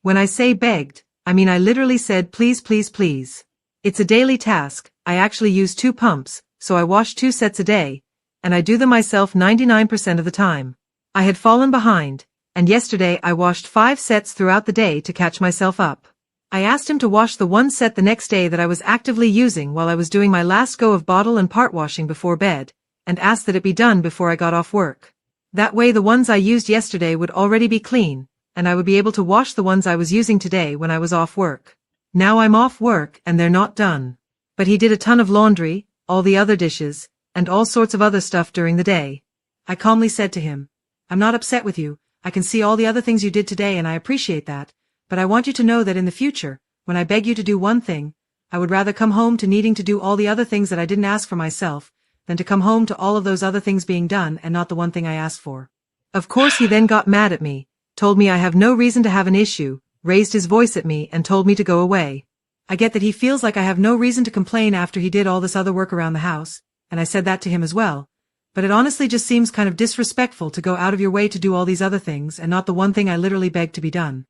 When I say begged, I mean I literally said please please please. It's a daily task. I actually use 2 pumps, so I wash 2 sets a day, and I do them myself 99% of the time. I had fallen behind, and yesterday I washed 5 sets throughout the day to catch myself up. I asked him to wash the 1 set the next day that I was actively using while I was doing my last go of bottle and part washing before bed, and asked that it be done before I got off work. That way the ones I used yesterday would already be clean, and I would be able to wash the ones I was using today when I was off work. Now I'm off work and they're not done. But he did a ton of laundry, all the other dishes, and all sorts of other stuff during the day. I calmly said to him, "I'm not upset with you. I can see all the other things you did today and I appreciate that. But I want you to know that in the future, when I beg you to do one thing, I would rather come home to needing to do all the other things that I didn't ask for myself, than to come home to all of those other things being done and not the one thing I asked for." Of course he then got mad at me, told me I have no reason to have an issue, raised his voice at me and told me to go away. I get that he feels like I have no reason to complain after he did all this other work around the house, and I said that to him as well, but it honestly just seems kind of disrespectful to go out of your way to do all these other things and not the one thing I literally begged to be done.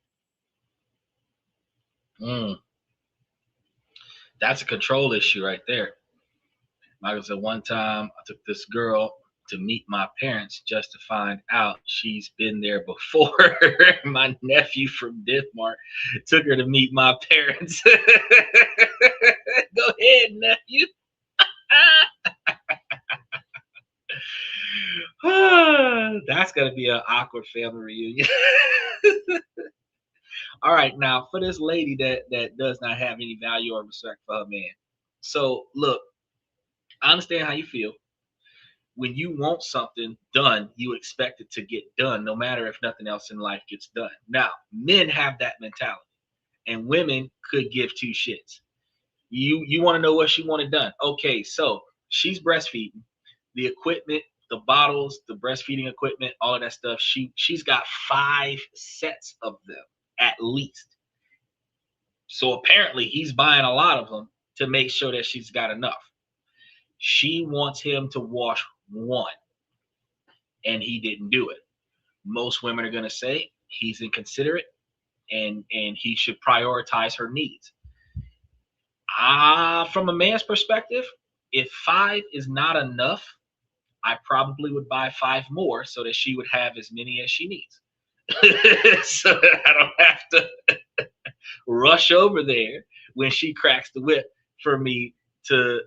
That's a control issue right there. Like I said, one time I took this girl to meet my parents just to find out she's been there before. My nephew from Denmark took her to meet my parents. Go ahead, nephew. That's gonna be an awkward family reunion. All right, now for this lady that does not have any value or respect for her man. So look, I understand how you feel. When you want something done, you expect it to get done, no matter if nothing else in life gets done. Now, men have that mentality, and women could give 2 shits. You want to know what she wanted done? Okay, so she's breastfeeding. The equipment, the bottles, the breastfeeding equipment, all of that stuff. She's got 5 sets of them at least. So apparently he's buying a lot of them to make sure that she's got enough. She wants him to wash 1, and he didn't do it. Most women are going to say he's inconsiderate and he should prioritize her needs. From a man's perspective, if 5 is not enough, I probably would buy 5 more so that she would have as many as she needs. So that I don't have to rush over there when she cracks the whip for me to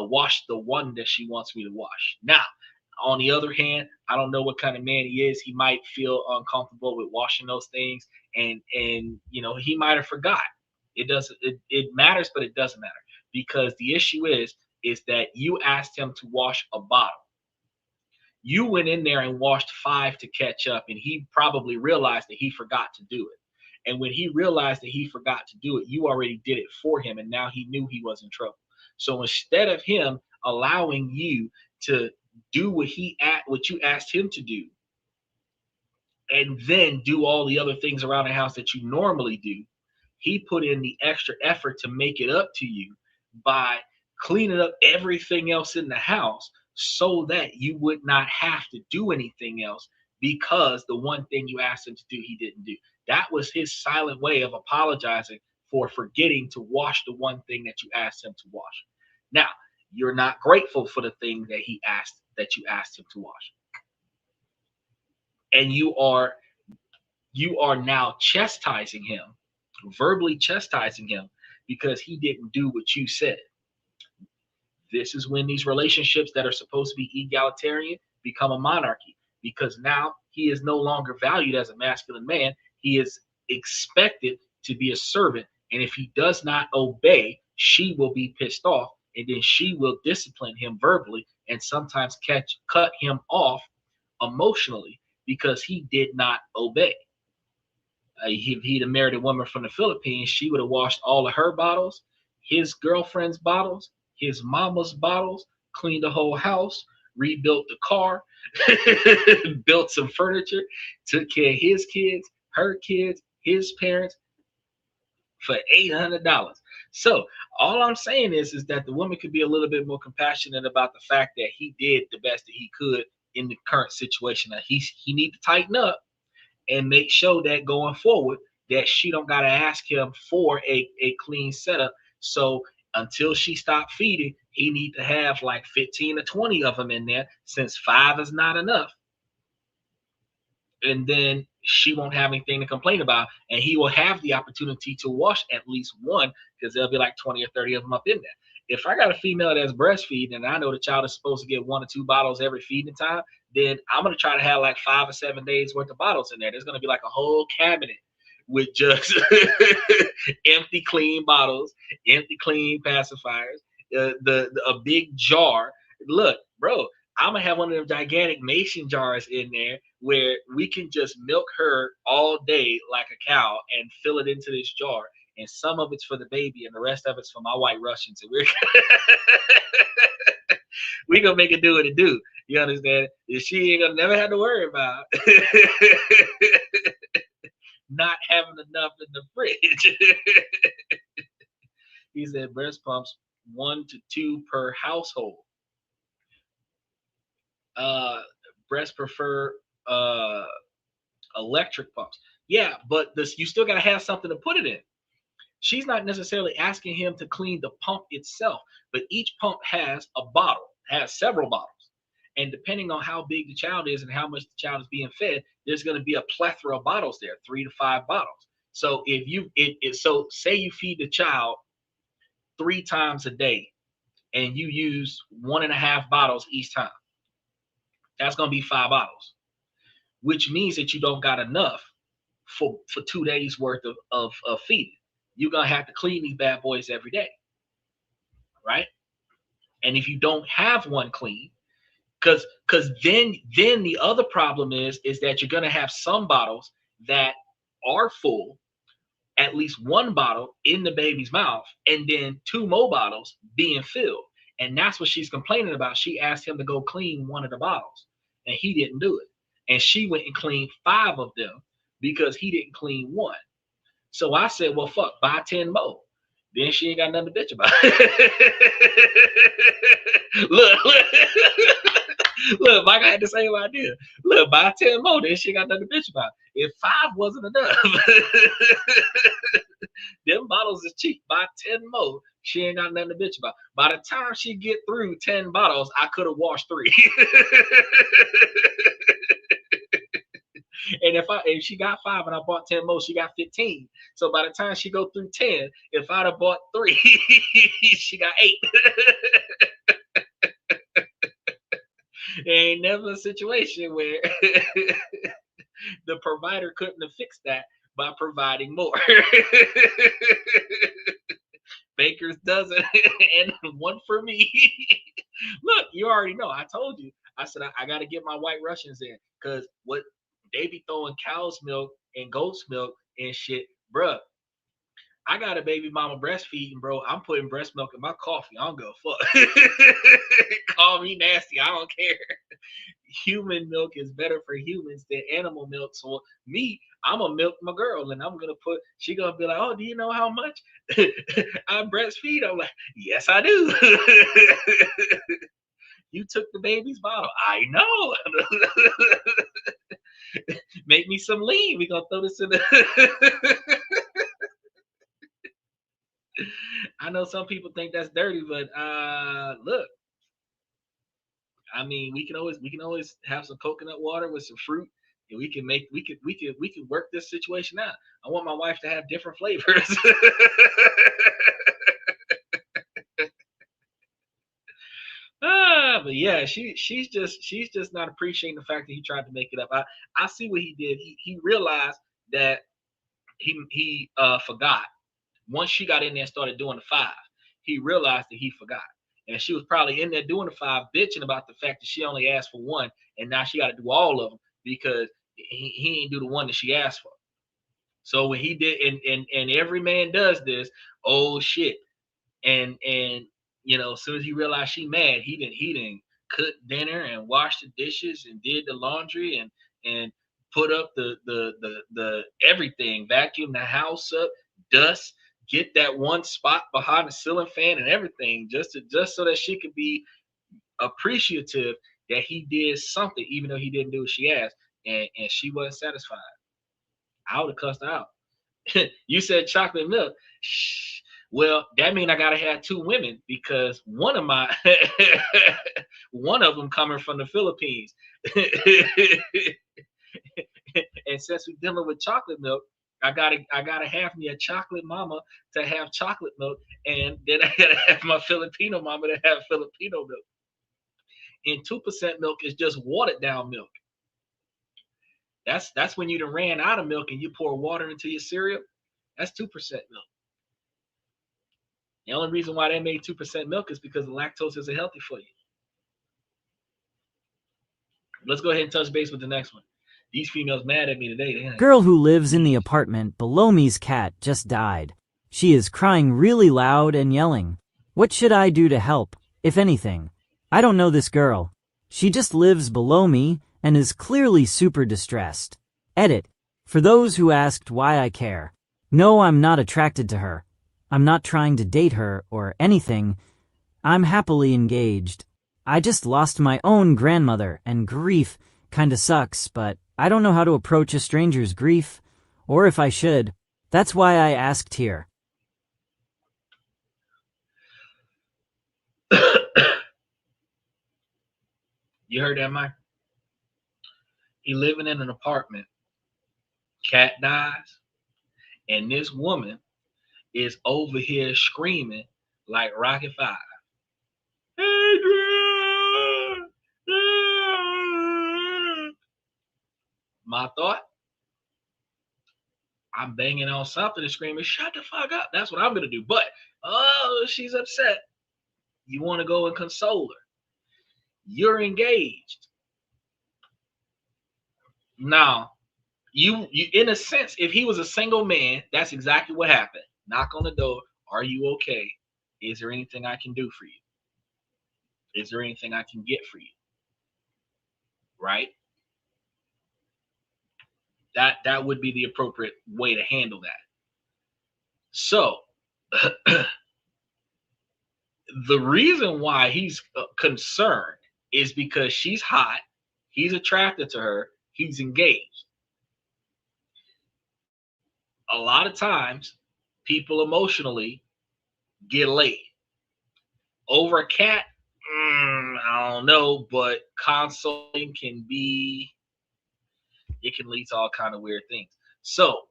wash the 1 that she wants me to wash. Now, on the other hand, I don't know what kind of man he is. He might feel uncomfortable with washing those things, and you know, he might have forgot. It matters, but it doesn't matter, because the issue is that you asked him to wash a bottle. You went in there and washed 5 to catch up, and he probably realized that he forgot to do it. And when he realized that he forgot to do it, you already did it for him, and now he knew he was in trouble. So instead of him allowing you to do what you asked him to do, and then do all the other things around the house that you normally do, he put in the extra effort to make it up to you by cleaning up everything else in the house so that you would not have to do anything else, because the one thing you asked him to do, he didn't do. That was his silent way of apologizing for forgetting to wash the one thing that you asked him to wash. Now, you're not grateful for the thing that you asked him to wash. And you are now chastising him, verbally chastising him, because he didn't do what you said. This is when these relationships that are supposed to be egalitarian become a monarchy, because now he is no longer valued as a masculine man. He is expected to be a servant. And if he does not obey, she will be pissed off. And then she will discipline him verbally and sometimes cut him off emotionally because he did not obey. If he'd have married a woman from the Philippines, she would have washed all of her bottles, his girlfriend's bottles, his mama's bottles, cleaned the whole house, rebuilt the car, built some furniture, took care of his kids, her kids, his parents for $800. So all I'm saying is that the woman could be a little bit more compassionate about the fact that he did the best that he could in the current situation. Now he need to tighten up and make sure that going forward that she don't gotta ask him for a clean setup. So until she stop feeding, he need to have like 15 or 20 of them in there, since 5 is not enough. And then she won't have anything to complain about, and he will have the opportunity to wash at least one, because there'll be like 20 or 30 of them up in there. If I got a female that's breastfeeding and I know the child is supposed to get 1 or 2 bottles every feeding time, then I'm going to try to have like 5 or 7 days worth of bottles in there. There's going to be like a whole cabinet with just empty clean bottles, empty clean pacifiers, a big jar. Look, bro, I'm going to have one of them gigantic mason jars in there where we can just milk her all day like a cow and fill it into this jar. And some of it's for the baby and the rest of it's for my white Russians. And we're going to make it do what it do. You understand? She ain't going to never have to worry about not having enough in the fridge. He said breast pumps 1 to 2 per household. Breast prefer electric pumps. Yeah, but you still got to have something to put it in. She's not necessarily asking him to clean the pump itself, but each pump has a bottle, has several bottles. And depending on how big the child is and how much the child is being fed, there's going to be a plethora of bottles there, 3 to 5 bottles. So if you, so say you feed the child 3 times a day and you use 1.5 bottles each time, that's going to be 5 bottles, which means that you don't got enough for 2 days worth of feeding. You're going to have to clean these bad boys every day, right? And if you don't have one clean, because then the other problem is that you're going to have some bottles that are full, at least 1 bottle in the baby's mouth, and then 2 more bottles being filled. And that's what she's complaining about. She asked him to go clean 1 of the bottles, and he didn't do it. And she went and cleaned 5 of them because he didn't clean 1. So I said, well, fuck, buy 10 more. Then she ain't got nothing to bitch about. Look, Mike had the same idea. Look, buy 10 more, then she got nothing to bitch about. If 5 wasn't enough, them bottles is cheap. Buy 10 more, she ain't got nothing to bitch about. By the time she get through 10 bottles, I could have washed 3. And if she got 5 and I bought 10 more, she got 15. So by the time she go through 10, if I'd have bought 3, she got 8. There ain't never a situation where the provider couldn't have fixed that by providing more. Baker's dozen and 1 for me. Look, you already know. I told you. I said I got to get my white Russians in, because what they be throwing cow's milk and goat's milk and shit, bruh. I got a baby mama breastfeeding, bro. I'm putting breast milk in my coffee. I don't give a fuck. Call me nasty. I don't care. Human milk is better for humans than animal milk. So me, I'm gonna milk my girl, and I'm gonna she gonna be like, oh, do you know how much I breastfeed? I'm like, yes, I do. You took the baby's bottle. I know. Make me some lean. We gonna throw this in the. I know some people think that's dirty, but look. I mean, we can always have some coconut water with some fruit, and we can work this situation out. I want my wife to have different flavors. but yeah, she's just not appreciating the fact that he tried to make it up. I see what he did. He realized that he forgot. Once she got in there and started doing the five, he realized that he forgot. And she was probably in there doing the five, bitching about the fact that she only asked for one, and now she got to do all of them because he ain't do the one that she asked for. So when he did, and every man does this, oh shit, and you know, as soon as he realized she mad, he didn't cook dinner and wash the dishes and did the laundry and put up the everything, vacuum the house up, dust, get that one spot behind the ceiling fan and everything, just so that she could be appreciative that he did something, even though he didn't do what she asked, and she wasn't satisfied. I would have cussed her out. You said chocolate milk. Shh. Well, that means I gotta have two women because one of my one of them coming from the Philippines. And since we're dealing with chocolate milk, I gotta have me a chocolate mama to have chocolate milk, and then I gotta have my Filipino mama to have Filipino milk. And 2% milk is just watered down milk. That's when you done ran out of milk and you pour water into your cereal. That's 2% milk. The only reason why they made 2% milk is because the lactose isn't healthy for you. Let's go ahead and touch base with the next one. These females mad at me today. Girl who lives in the apartment below me's cat just died. She is crying really loud and yelling. What should I do to help, if anything? I don't know this girl. She just lives below me and is clearly super distressed. Edit. For those who asked why I care. No, I'm not attracted to her. I'm not trying to date her or anything. I'm happily engaged. I just lost my own grandmother, and grief kinda sucks, but I don't know how to approach a stranger's grief, or if I should. That's why I asked here. You heard that, Mike? He living in an apartment. Cat dies, and this woman is over here screaming like Rocket 5. Adrian! My thought, I'm banging on something and screaming, shut the fuck up. That's what I'm going to do. But, oh, she's upset. You want to go and console her. You're engaged. Now, you in a sense, if he was a single man, that's exactly what happened. Knock on the door. Are you okay? Is there anything I can do for you? Is there anything I can get for you? Right? That would be the appropriate way to handle that. So, the reason why he's concerned is because she's hot, he's attracted to her, he's engaged. A lot of times, people emotionally get laid. Over a cat, I don't know, but consoling can be, it can lead to all kind of weird things. So,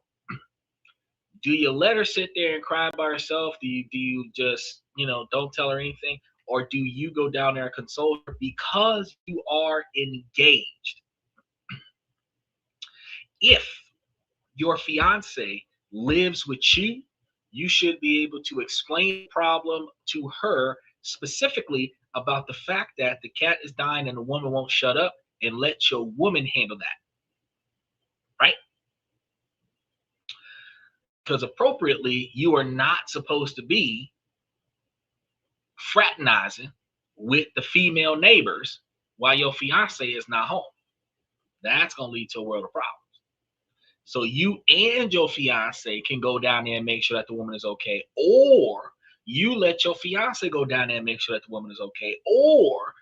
do you let her sit there and cry by herself? Do you just, don't tell her anything? Or do you go down there and console her because you are engaged? If your fiance lives with you, you should be able to explain the problem to her specifically about the fact that the cat is dying and the woman won't shut up, and let your woman handle that. Right? Because appropriately, you are not supposed to be fraternizing with the female neighbors while your fiance is not home. That's going to lead to a world of problems. So you and your fiance can go down there and make sure that the woman is okay, or you let your fiance go down there and make sure that the woman is okay, or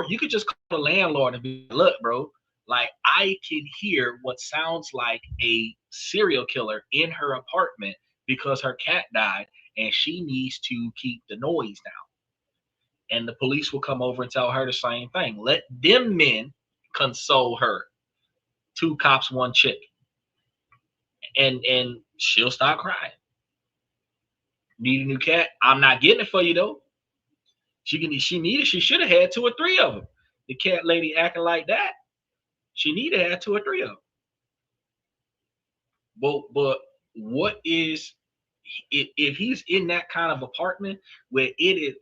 you could just call the landlord and be, look, bro, like I can hear what sounds like a serial killer in her apartment because her cat died and she needs to keep the noise down. And the police will come over and tell her the same thing. Let them men console her. 2 cops, 1 chick. And she'll stop crying. Need a new cat? I'm not getting it for you though. She should have had 2 or 3 of them. The cat lady acting like that. She need to have 2 or 3 of them. But what is if he's in that kind of apartment where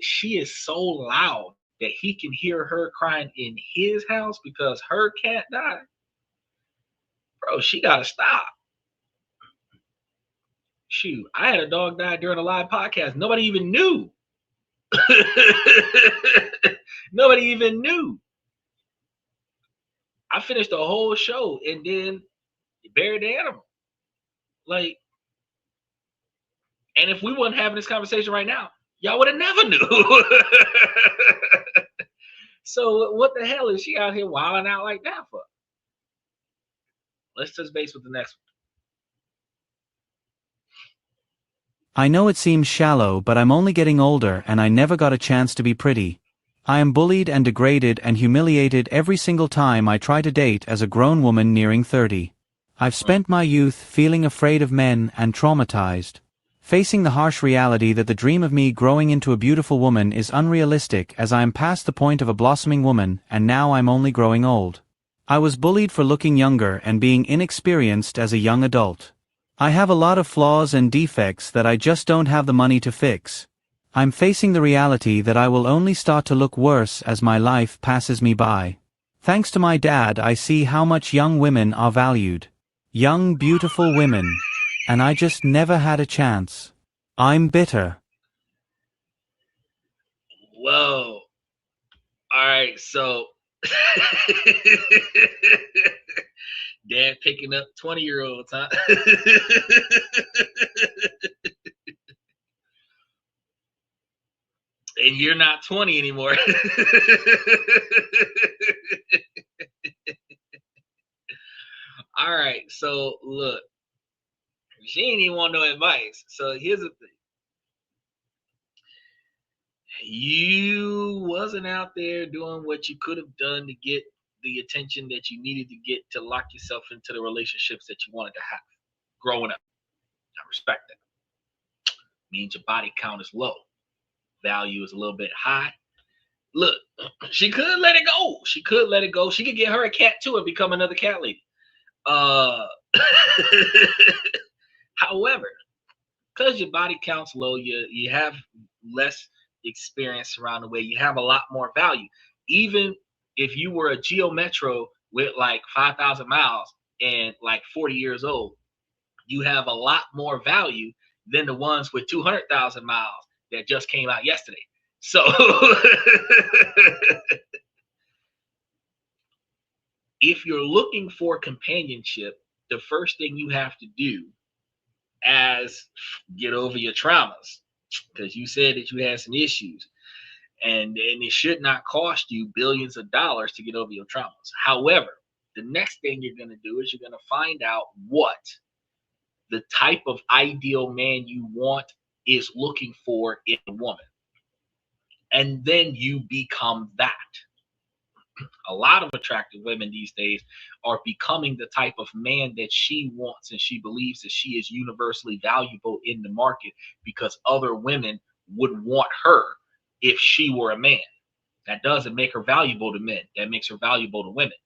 she is so loud that he can hear her crying in his house because her cat died, bro, she gotta stop. Shoot, I had a dog die during a live podcast. Nobody even knew. Nobody even knew. I finished the whole show and then buried the animal. Like, and if we weren't having this conversation right now, y'all would have never knew. So what the hell is she out here wilding out like that for? Let's touch base with the next one. I know it seems shallow, but I'm only getting older and I never got a chance to be pretty. I am bullied and degraded and humiliated every single time I try to date as a grown woman nearing 30. I've spent my youth feeling afraid of men and traumatized, facing the harsh reality that the dream of me growing into a beautiful woman is unrealistic as I am past the point of a blossoming woman and now I'm only growing old. I was bullied for looking younger and being inexperienced as a young adult. I have a lot of flaws and defects that I just don't have the money to fix. I'm facing the reality that I will only start to look worse as my life passes me by. Thanks to my dad, I see how much young women are valued. Young, beautiful women. And I just never had a chance. I'm bitter. Whoa. All right, so dad picking up 20-year-olds, huh? And you're not 20 anymore. All right, so look, she ain't even want no advice. So here's the thing. You wasn't out there doing what you could have done to get the attention that you needed to get to lock yourself into the relationships that you wanted to have growing up. I respect that. Means your body count is low. Value is a little bit high. Look, she could let it go. She could let it go. She could get her a cat too and become another cat lady. However, because your body count's low, you have less experience around the way, you have a lot more value. Even if you were a Geo Metro with like 5,000 miles and like 40 years old, you have a lot more value than the ones with 200,000 miles that just came out yesterday. So if you're looking for companionship, the first thing you have to do as get over your traumas, because you said that you had some issues, and it should not cost you billions of dollars to get over your traumas. However, the next thing you're going to do is you're going to find out what the type of ideal man you want is looking for in a woman, and then you become that. A lot of attractive women these days are becoming the type of man that she wants, and she believes that she is universally valuable in the market because other women would want her if she were a man. That doesn't make her valuable to men. That makes her valuable to women.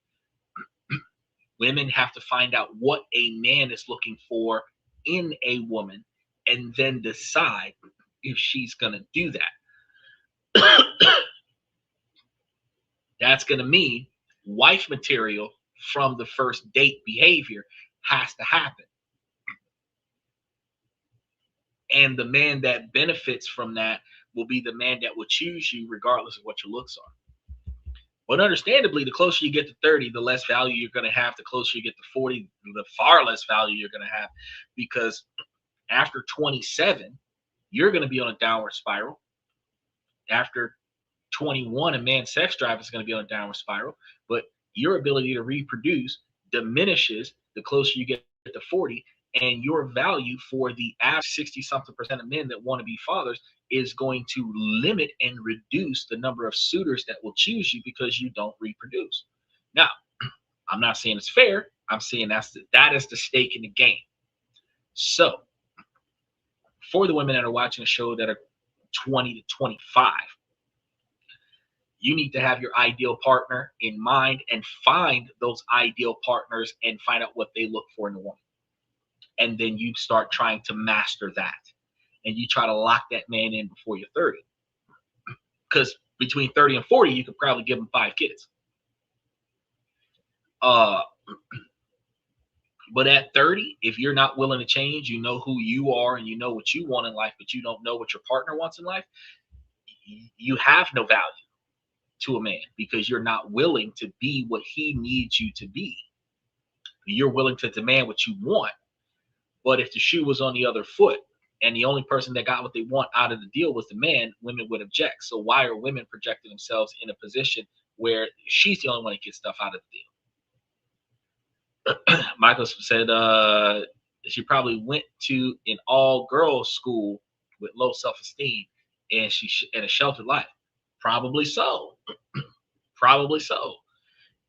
Women have to find out what a man is looking for in a woman and then decide if she's going to do that. That's going to mean wife material from the first date behavior has to happen. And the man that benefits from that will be the man that will choose you regardless of what your looks are. But understandably, the closer you get to 30, the less value you're going to have. The closer you get to 40, the far less value you're going to have. Because after 27, you're going to be on a downward spiral. After 21, a man's sex drive is going to be on a downward spiral. But your ability to reproduce diminishes the closer you get to 40. And your value for the average 60-something% of men that want to be fathers is going to limit and reduce the number of suitors that will choose you because you don't reproduce. Now, I'm not saying it's fair. I'm saying that is the stake in the game. So, for the women that are watching the show that are 20 to 25, You need to have your ideal partner in mind and find those ideal partners and find out what they look for in a woman. And then you start trying to master that. And you try to lock that man in before you're 30. Because between 30 and 40, you could probably give him 5 kids. But at 30, if you're not willing to change, you know who you are and you know what you want in life, but you don't know what your partner wants in life, you have no value to a man because you're not willing to be what he needs you to be. You're willing to demand what you want, but if the shoe was on the other foot and the only person that got what they want out of the deal was the man, women would object. So why are women projecting themselves in a position where she's the only one that gets stuff out of the deal? Michael said she probably went to an all-girls school with low self-esteem and and a sheltered life. Probably so. Probably so.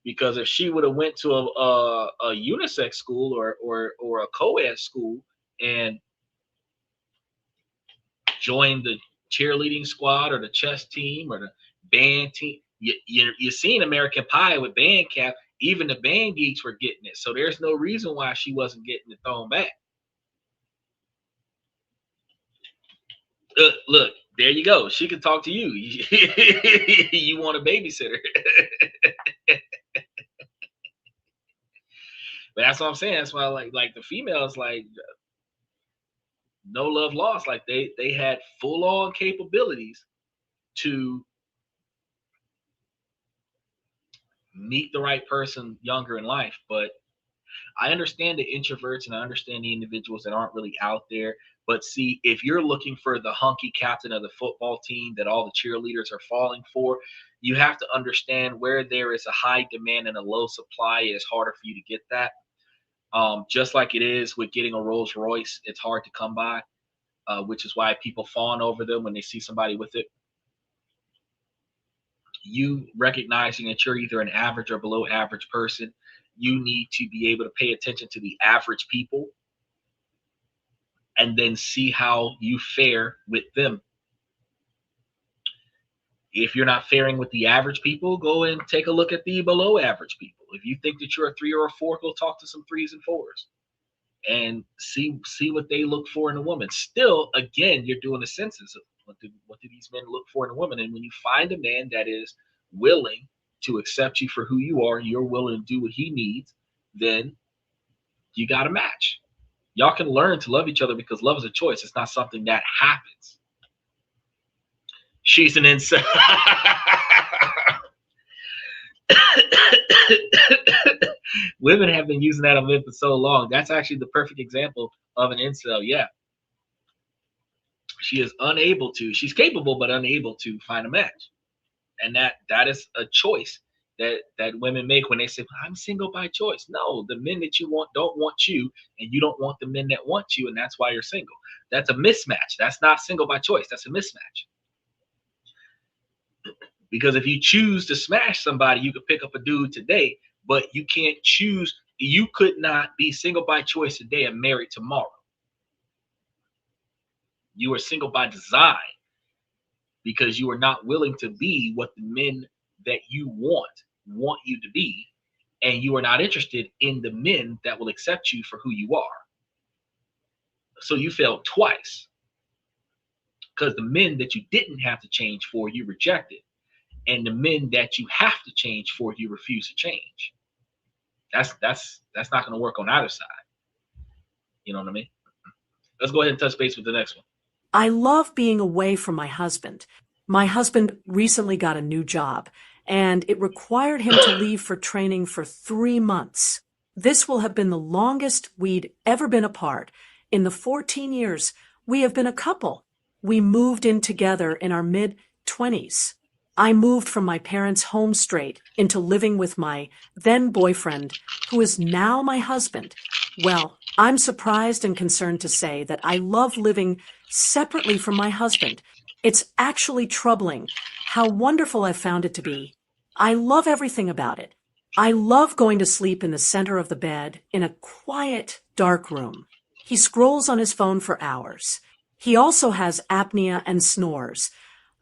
Because if she would have went to a unisex school or a co-ed school and joined the cheerleading squad or the chess team or the band team, you're seeing American Pie with band camp. Even the band geeks were getting it. So there's no reason why she wasn't getting it thrown back. Look, there you go. She can talk to you. You want a babysitter. But that's what I'm saying. That's why like the females, like, no love lost. Like they had full on capabilities to meet the right person younger in life. But I understand the introverts and I understand the individuals that aren't really out there. But see, if you're looking for the hunky captain of the football team that all the cheerleaders are falling for, you have to understand where there is a high demand and a low supply, it's harder for you to get that. Just like it is with getting a Rolls Royce, it's hard to come by, which is why people fawn over them when they see somebody with it. You recognizing that you're either an average or below average person, you need to be able to pay attention to the average people and then see how you fare with them. If you're not faring with the average people, go and take a look at the below average people. If you think that you're a 3 or a 4, go talk to some 3s and 4s and see what they look for in a woman. Still, again, you're doing a census of what do these men look for in a woman. And when you find a man that is willing to accept you for who you are, and you're willing to do what he needs, then you got a match. Y'all can learn to love each other because love is a choice. It's not something that happens. She's an incel. Women have been using that on men for so long. That's actually the perfect example of an incel. Yeah. She is unable to. She's capable, but unable to find a match. And that is a choice that women make when they say, I'm single by choice. No, the men that you want don't want you, and you don't want the men that want you, and that's why you're single. That's a mismatch. That's not single by choice. That's a mismatch. Because if you choose to smash somebody, you could pick up a dude today, but you can't choose. You could not be single by choice today and married tomorrow. You are single by design because you are not willing to be what the men that you want you to be, and you are not interested in the men that will accept you for who you are. So you failed twice because the men that you didn't have to change for, you rejected. And the men that you have to change for, you refuse to change. That's not going to work on either side. You know what I mean? Let's go ahead and touch base with the next one. I love being away from my husband. My husband recently got a new job, and it required him to leave for training for 3 months. This will have been the longest we'd ever been apart. In the 14 years we have been a couple. We moved in together in our mid-20s. I moved from my parents' home straight into living with my then boyfriend, who is now my husband. Well, I'm surprised and concerned to say that I love living separately from my husband. It's actually troubling how wonderful I've found it to be. I love everything about it. I love going to sleep in the center of the bed in a quiet, dark room. He scrolls on his phone for hours. He also has apnea and snores.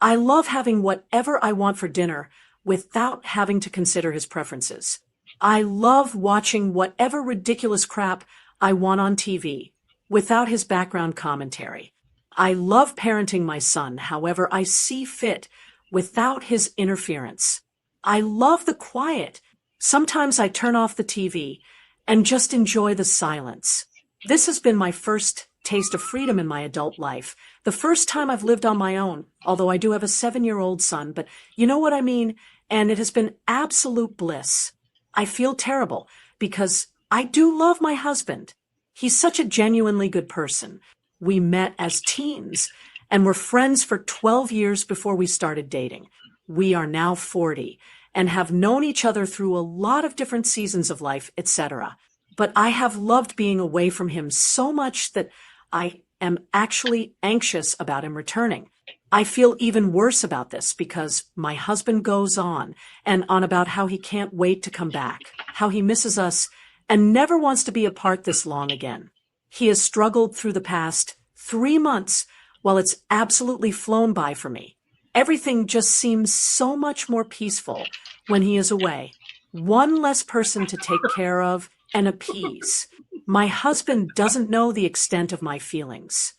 I love having whatever I want for dinner without having to consider his preferences. I love watching whatever ridiculous crap I want on TV without his background commentary. I love parenting my son however I see fit without his interference. I love the quiet. Sometimes I turn off the TV and just enjoy the silence. This has been my first taste of freedom in my adult life. The first time I've lived on my own, although I do have a 7-year-old son, but you know what I mean? And it has been absolute bliss. I feel terrible because I do love my husband. He's such a genuinely good person. We met as teens and were friends for 12 years before we started dating. We are now 40 and have known each other through a lot of different seasons of life, etc. But I have loved being away from him so much that I am actually anxious about him returning. I feel even worse about this because my husband goes on and on about how he can't wait to come back, how he misses us, and never wants to be apart this long again. He has struggled through the past 3 months while it's absolutely flown by for me. Everything just seems so much more peaceful when he is away. One less person to take care of and appease. My husband doesn't know the extent of my feelings.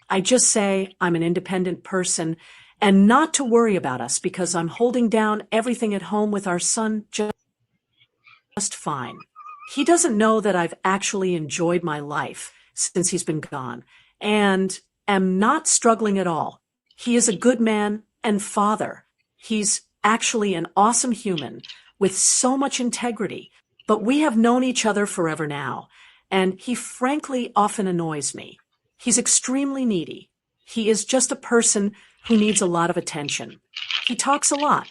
I just say I'm an independent person and not to worry about us because I'm holding down everything at home with our son just fine. He doesn't know that I've actually enjoyed my life since he's been gone and am not struggling at all. He is a good man and father. He's actually an awesome human with so much integrity, but we have known each other forever now, and he frankly often annoys me. He's extremely needy. He is just a person who needs a lot of attention. He talks a lot.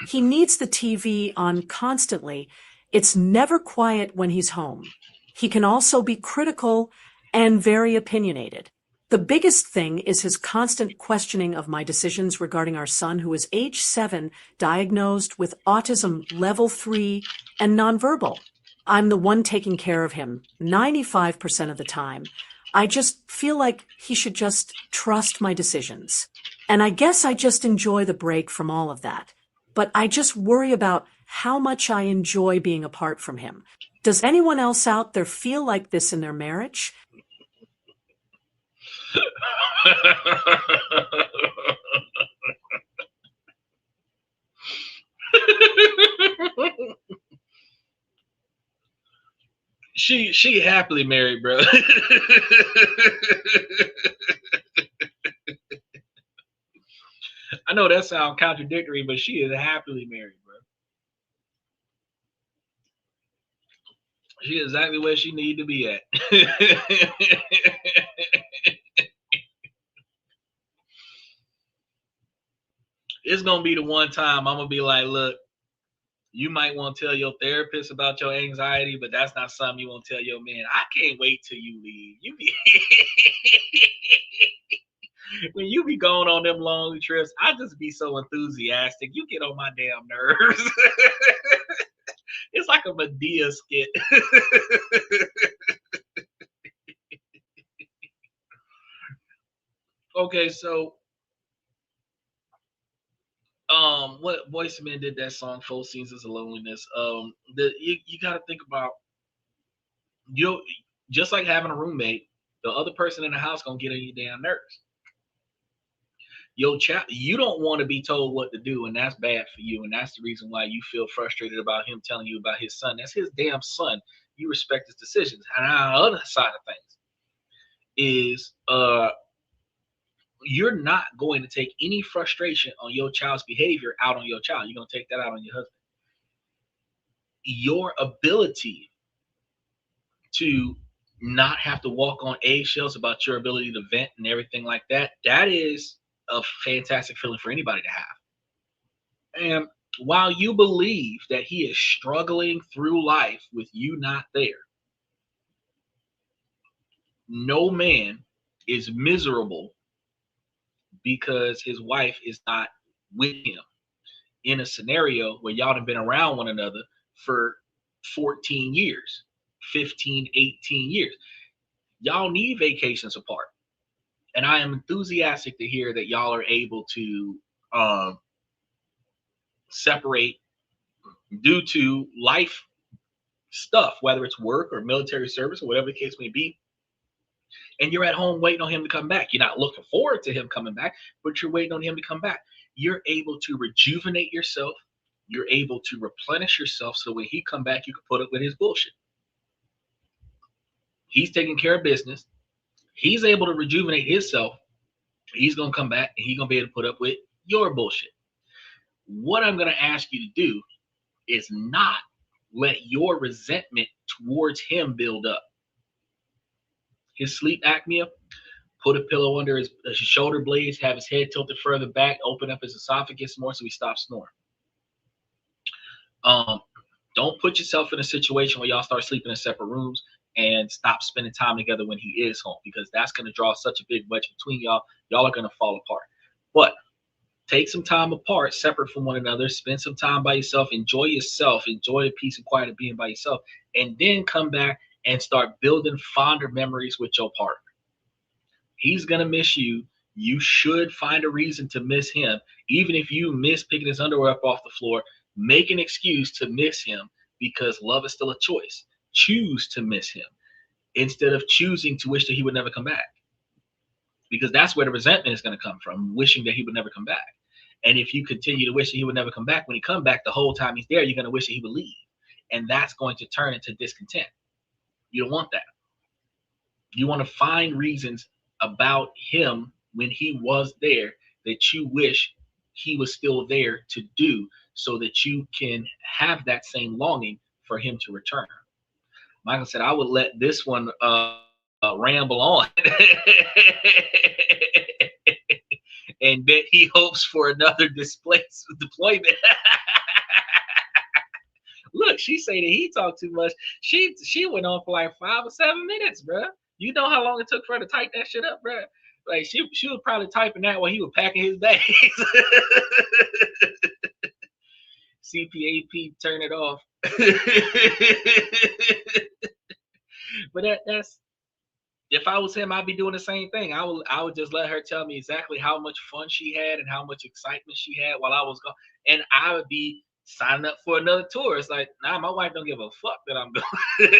He needs the TV on constantly. It's never quiet when he's home. He can also be critical and very opinionated. The biggest thing is his constant questioning of my decisions regarding our son, who is age 7, diagnosed with autism level 3 and nonverbal. I'm the one taking care of him 95% of the time. I just feel like he should just trust my decisions. And I guess I just enjoy the break from all of that. But I just worry about how much I enjoy being apart from him. Does anyone else out there feel like this in their marriage? She happily married, bro. I know that sounds contradictory, but she is happily married, bro. She is exactly where she need to be at. It's gonna be the one time I'm gonna be like, look, you might want to tell your therapist about your anxiety, but that's not something you want to tell your man. I can't wait till you leave. You be when you be going on them long trips, I just be so enthusiastic. You get on my damn nerves. It's like a Medea skit. Okay, so what Boyz II Men did that song "Four Seasons of Loneliness." You got to think about you just like having a roommate. The other person in the house gonna get on your damn nerves. Your child, you don't want to be told what to do, and that's bad for you, and that's the reason why you feel frustrated about him telling you about his son. That's his damn son. You respect his decisions. And on the other side of things is you're not going to take any frustration on your child's behavior out on your child. You're going to take that out on your husband. Your ability to not have to walk on eggshells about your ability to vent and everything like that, that is a fantastic feeling for anybody to have. And while you believe that he is struggling through life with you not there, no man is miserable because his wife is not with him in a scenario where y'all have been around one another for 14 years, 15, 18 years. Y'all need vacations apart. And I am enthusiastic to hear that y'all are able to separate due to life stuff, whether it's work or military service or whatever the case may be, and you're at home waiting on him to come back. You're not looking forward to him coming back, but you're waiting on him to come back. You're able to rejuvenate yourself. You're able to replenish yourself so when he come back, you can put up with his bullshit. He's taking care of business. He's able to rejuvenate himself. He's going to come back and he's going to be able to put up with your bullshit. What I'm going to ask you to do is not let your resentment towards him build up. His sleep apnea, put a pillow under his shoulder blades, have his head tilted further back, open up his esophagus more so he stops snoring. Don't put yourself in a situation where y'all start sleeping in separate rooms and stop spending time together when he is home, because that's going to draw such a big wedge between y'all. Y'all are going to fall apart. But take some time apart, separate from one another, spend some time by yourself, enjoy the peace and quiet of being by yourself, and then come back and start building fonder memories with your partner. He's going to miss you. You should find a reason to miss him. Even if you miss picking his underwear up off the floor, make an excuse to miss him, because love is still a choice. Choose to miss him instead of choosing to wish that he would never come back, because that's where the resentment is going to come from, wishing that he would never come back. And if you continue to wish that he would never come back, when he comes back, the whole time he's there, you're going to wish that he would leave. And that's going to turn into discontent. You don't want that. You want to find reasons about him when he was there that you wish he was still there to do, so that you can have that same longing for him to return. Michael said, I would let this one ramble on and bet he hopes for another deployment. Look, she said that he talked too much. She went on for like 5 or 7 minutes, bro. You know how long it took for her to type that shit up, bro? Like she was probably typing that while he was packing his bags. CPAP, turn it off. But that's, if I was him, I'd be doing the same thing. I would just let her tell me exactly how much fun she had and how much excitement she had while I was gone, and I would be signing up for another tour. It's like, nah, my wife don't give a fuck that I'm going.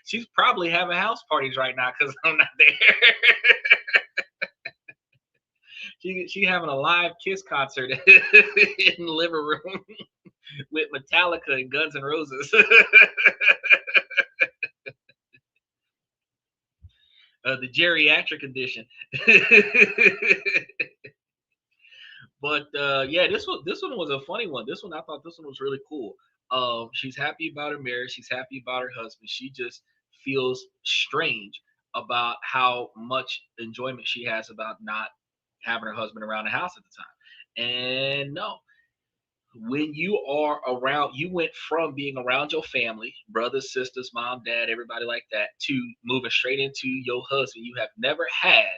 She's probably having house parties right now because I'm not there. She having a live Kiss concert in the living room with Metallica and Guns N' Roses. The geriatric edition. But yeah, this one was a funny one. I thought this one was really cool. She's happy about her marriage. She's happy about her husband. She just feels strange about how much enjoyment she has about not having her husband around the house at the time. And no, when you are around, you went from being around your family, brothers, sisters, mom, dad, everybody like that, to moving straight into your husband. You have never had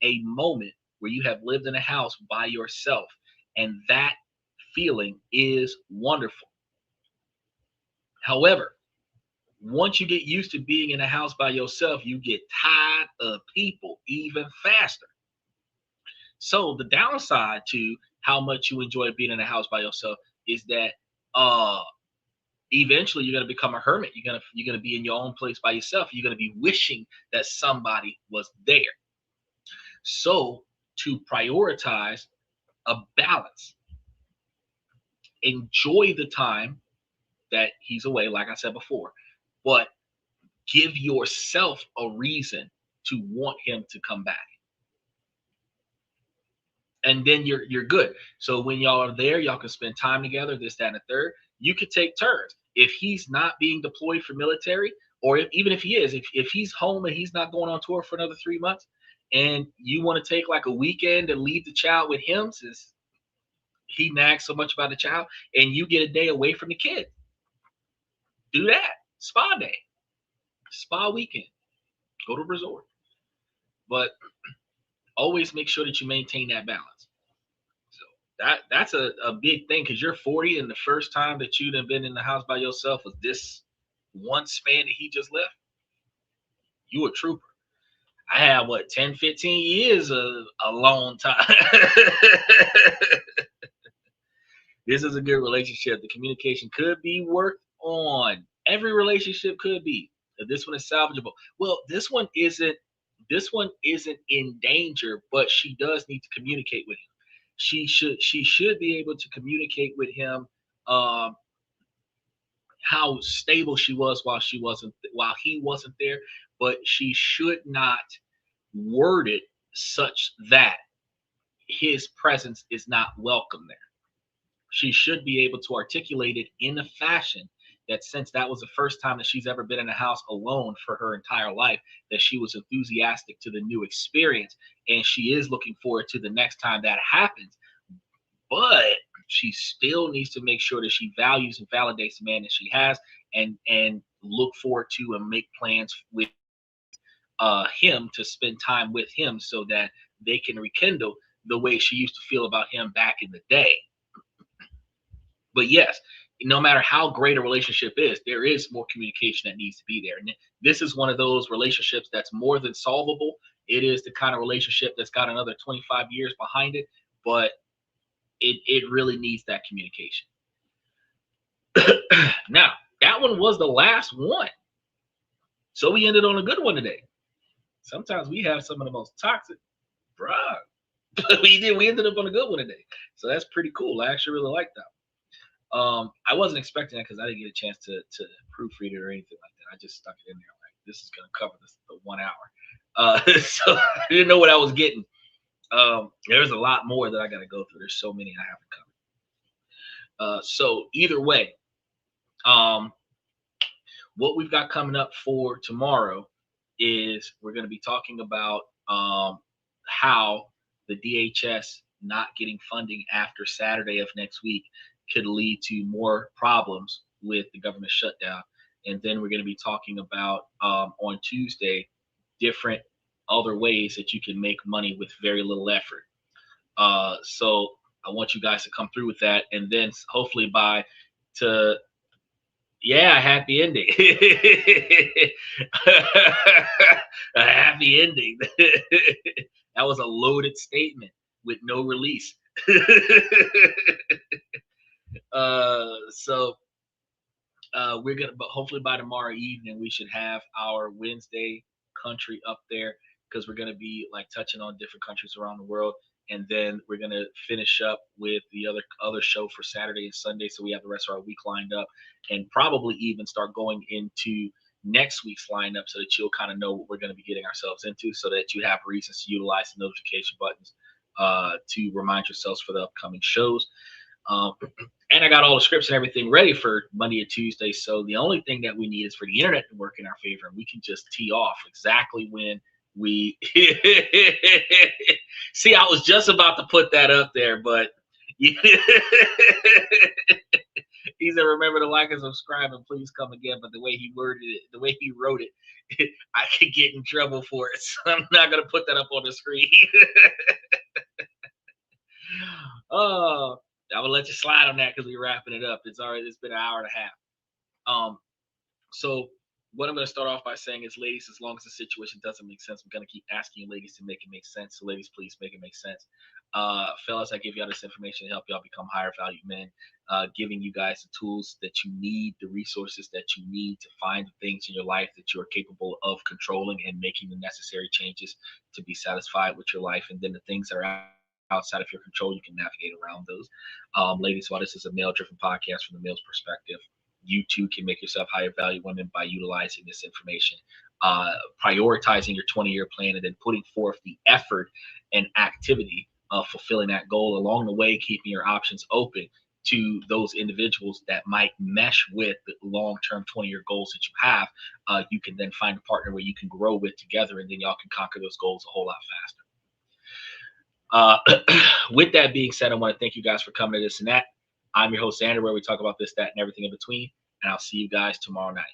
a moment where you have lived in a house by yourself, and that feeling is wonderful. However, once you get used to being in a house by yourself, you get tired of people even faster. So the downside to how much you enjoy being in a house by yourself is that eventually you're going to become a hermit. You're going to be in your own place by yourself. You're going to be wishing that somebody was there. So to prioritize a balance, enjoy the time that he's away, like I said before, but give yourself a reason to want him to come back. And then you're good. So when y'all are there, y'all can spend time together, this, that, and the third. You could take turns. If he's not being deployed for military, or even if he is, if he's home and he's not going on tour for another 3 months, and you want to take like a weekend and leave the child with him since he nags so much about the child, and you get a day away from the kid, do that. Spa day, spa weekend, go to a resort. But always make sure that you maintain that balance. So that's a big thing, because you're 40 and the first time that you'd have been in the house by yourself was this one span that he just left. You a trooper. I had 10, 15 years, a long time. This is a good relationship. The communication could be worked on. Every relationship could be. This one is salvageable. Well, this one isn't in danger, but she does need to communicate with him. She should be able to communicate with him how stable she was while he wasn't there, but she should not word it such that his presence is not welcome there. She should be able to articulate it in a fashion that, since that was the first time that she's ever been in a house alone for her entire life, that she was enthusiastic to the new experience, and she is looking forward to the next time that happens. But she still needs to make sure that she values and validates the man that she has, and look forward to and make plans with him to spend time with him, so that they can rekindle the way she used to feel about him back in the day. But yes, no matter how great a relationship is, there is more communication that needs to be there. And this is one of those relationships that's more than solvable. It is the kind of relationship that's got another 25 years behind it, but it really needs that communication. Now, that one was the last one. So we ended on a good one today. Sometimes we have some of the most toxic, but we ended up on a good one today. So that's pretty cool. I actually really like that. I wasn't expecting that because I didn't get a chance to proofread it or anything like that. I just stuck it in there like, this is going to cover the 1 hour. So I didn't know what I was getting. There's a lot more that I got to go through. There's so many I haven't covered. So either way, what we've got coming up for tomorrow is we're going to be talking about how the DHS not getting funding after Saturday of next week could lead to more problems with the government shutdown. And then we're going to be talking about on Tuesday different other ways that you can make money with very little effort. So I want you guys to come through with that, and then hopefully happy ending. A happy ending. That was a loaded statement with no release. We're gonna, but hopefully by tomorrow evening we should have our Wednesday country up there, because we're gonna be like touching on different countries around the world, and then we're gonna finish up with the other show for Saturday and Sunday, so we have the rest of our week lined up, and probably even start going into next week's lineup, so that you'll kind of know what we're going to be getting ourselves into, so that you have reasons to utilize the notification buttons to remind yourselves for the upcoming shows. And I got all the scripts and everything ready for Monday and Tuesday. So the only thing that we need is for the internet to work in our favor, and we can just tee off exactly when we see. I was just about to put that up there, but he said, remember to like and subscribe, and please come again. But the way he worded it, the way he wrote it, I could get in trouble for it. So I'm not going to put that up on the screen. Oh, I will let you slide on that because we're wrapping it up. It's been an hour and a half. So what I'm going to start off by saying is, ladies, as long as the situation doesn't make sense, I'm going to keep asking you ladies to make it make sense. So ladies, please make it make sense. Fellas, I give y'all this information to help y'all become higher value men, giving you guys the tools that you need, the resources that you need to find the things in your life that you are capable of controlling and making the necessary changes to be satisfied with your life. And then the things that are outside of your control, you can navigate around those. Ladies, while this is a male-driven podcast from the male's perspective, you too can make yourself higher value women by utilizing this information, prioritizing your 20-year plan, and then putting forth the effort and activity of fulfilling that goal. Along the way, keeping your options open to those individuals that might mesh with the long-term 20-year goals that you have. You can then find a partner where you can grow with together, and then y'all can conquer those goals a whole lot faster. With that being said, I want to thank you guys for coming to This and That. I'm your host, Xander, where we talk about this, that, and everything in between. And I'll see you guys tomorrow night.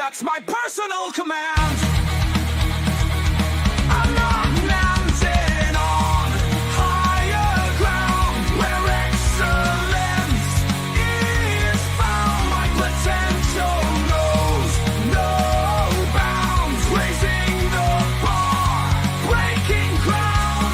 That's my personal command. I'm not mounted on higher ground where excellence is found. My potential knows no bounds, raising the bar, breaking ground.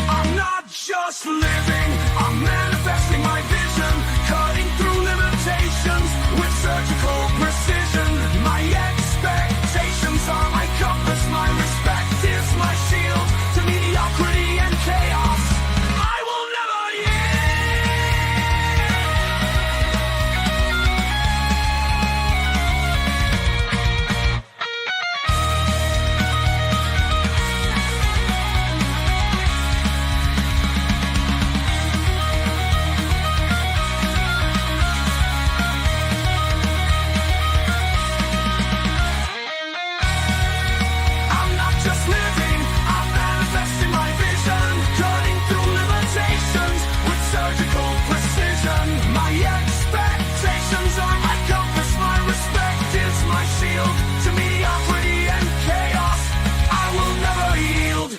I'm not just living, I'm manifesting my vision, cutting through limitations with surgical precision. My expectations are my compass, my respect is my shield to mediocrity and chaos. I will never I'm not just living, I'm manifesting my vision, cutting through limitations with surgical precision. My expectations are my compass, my respect is my shield to mediocrity and chaos. I will never yield.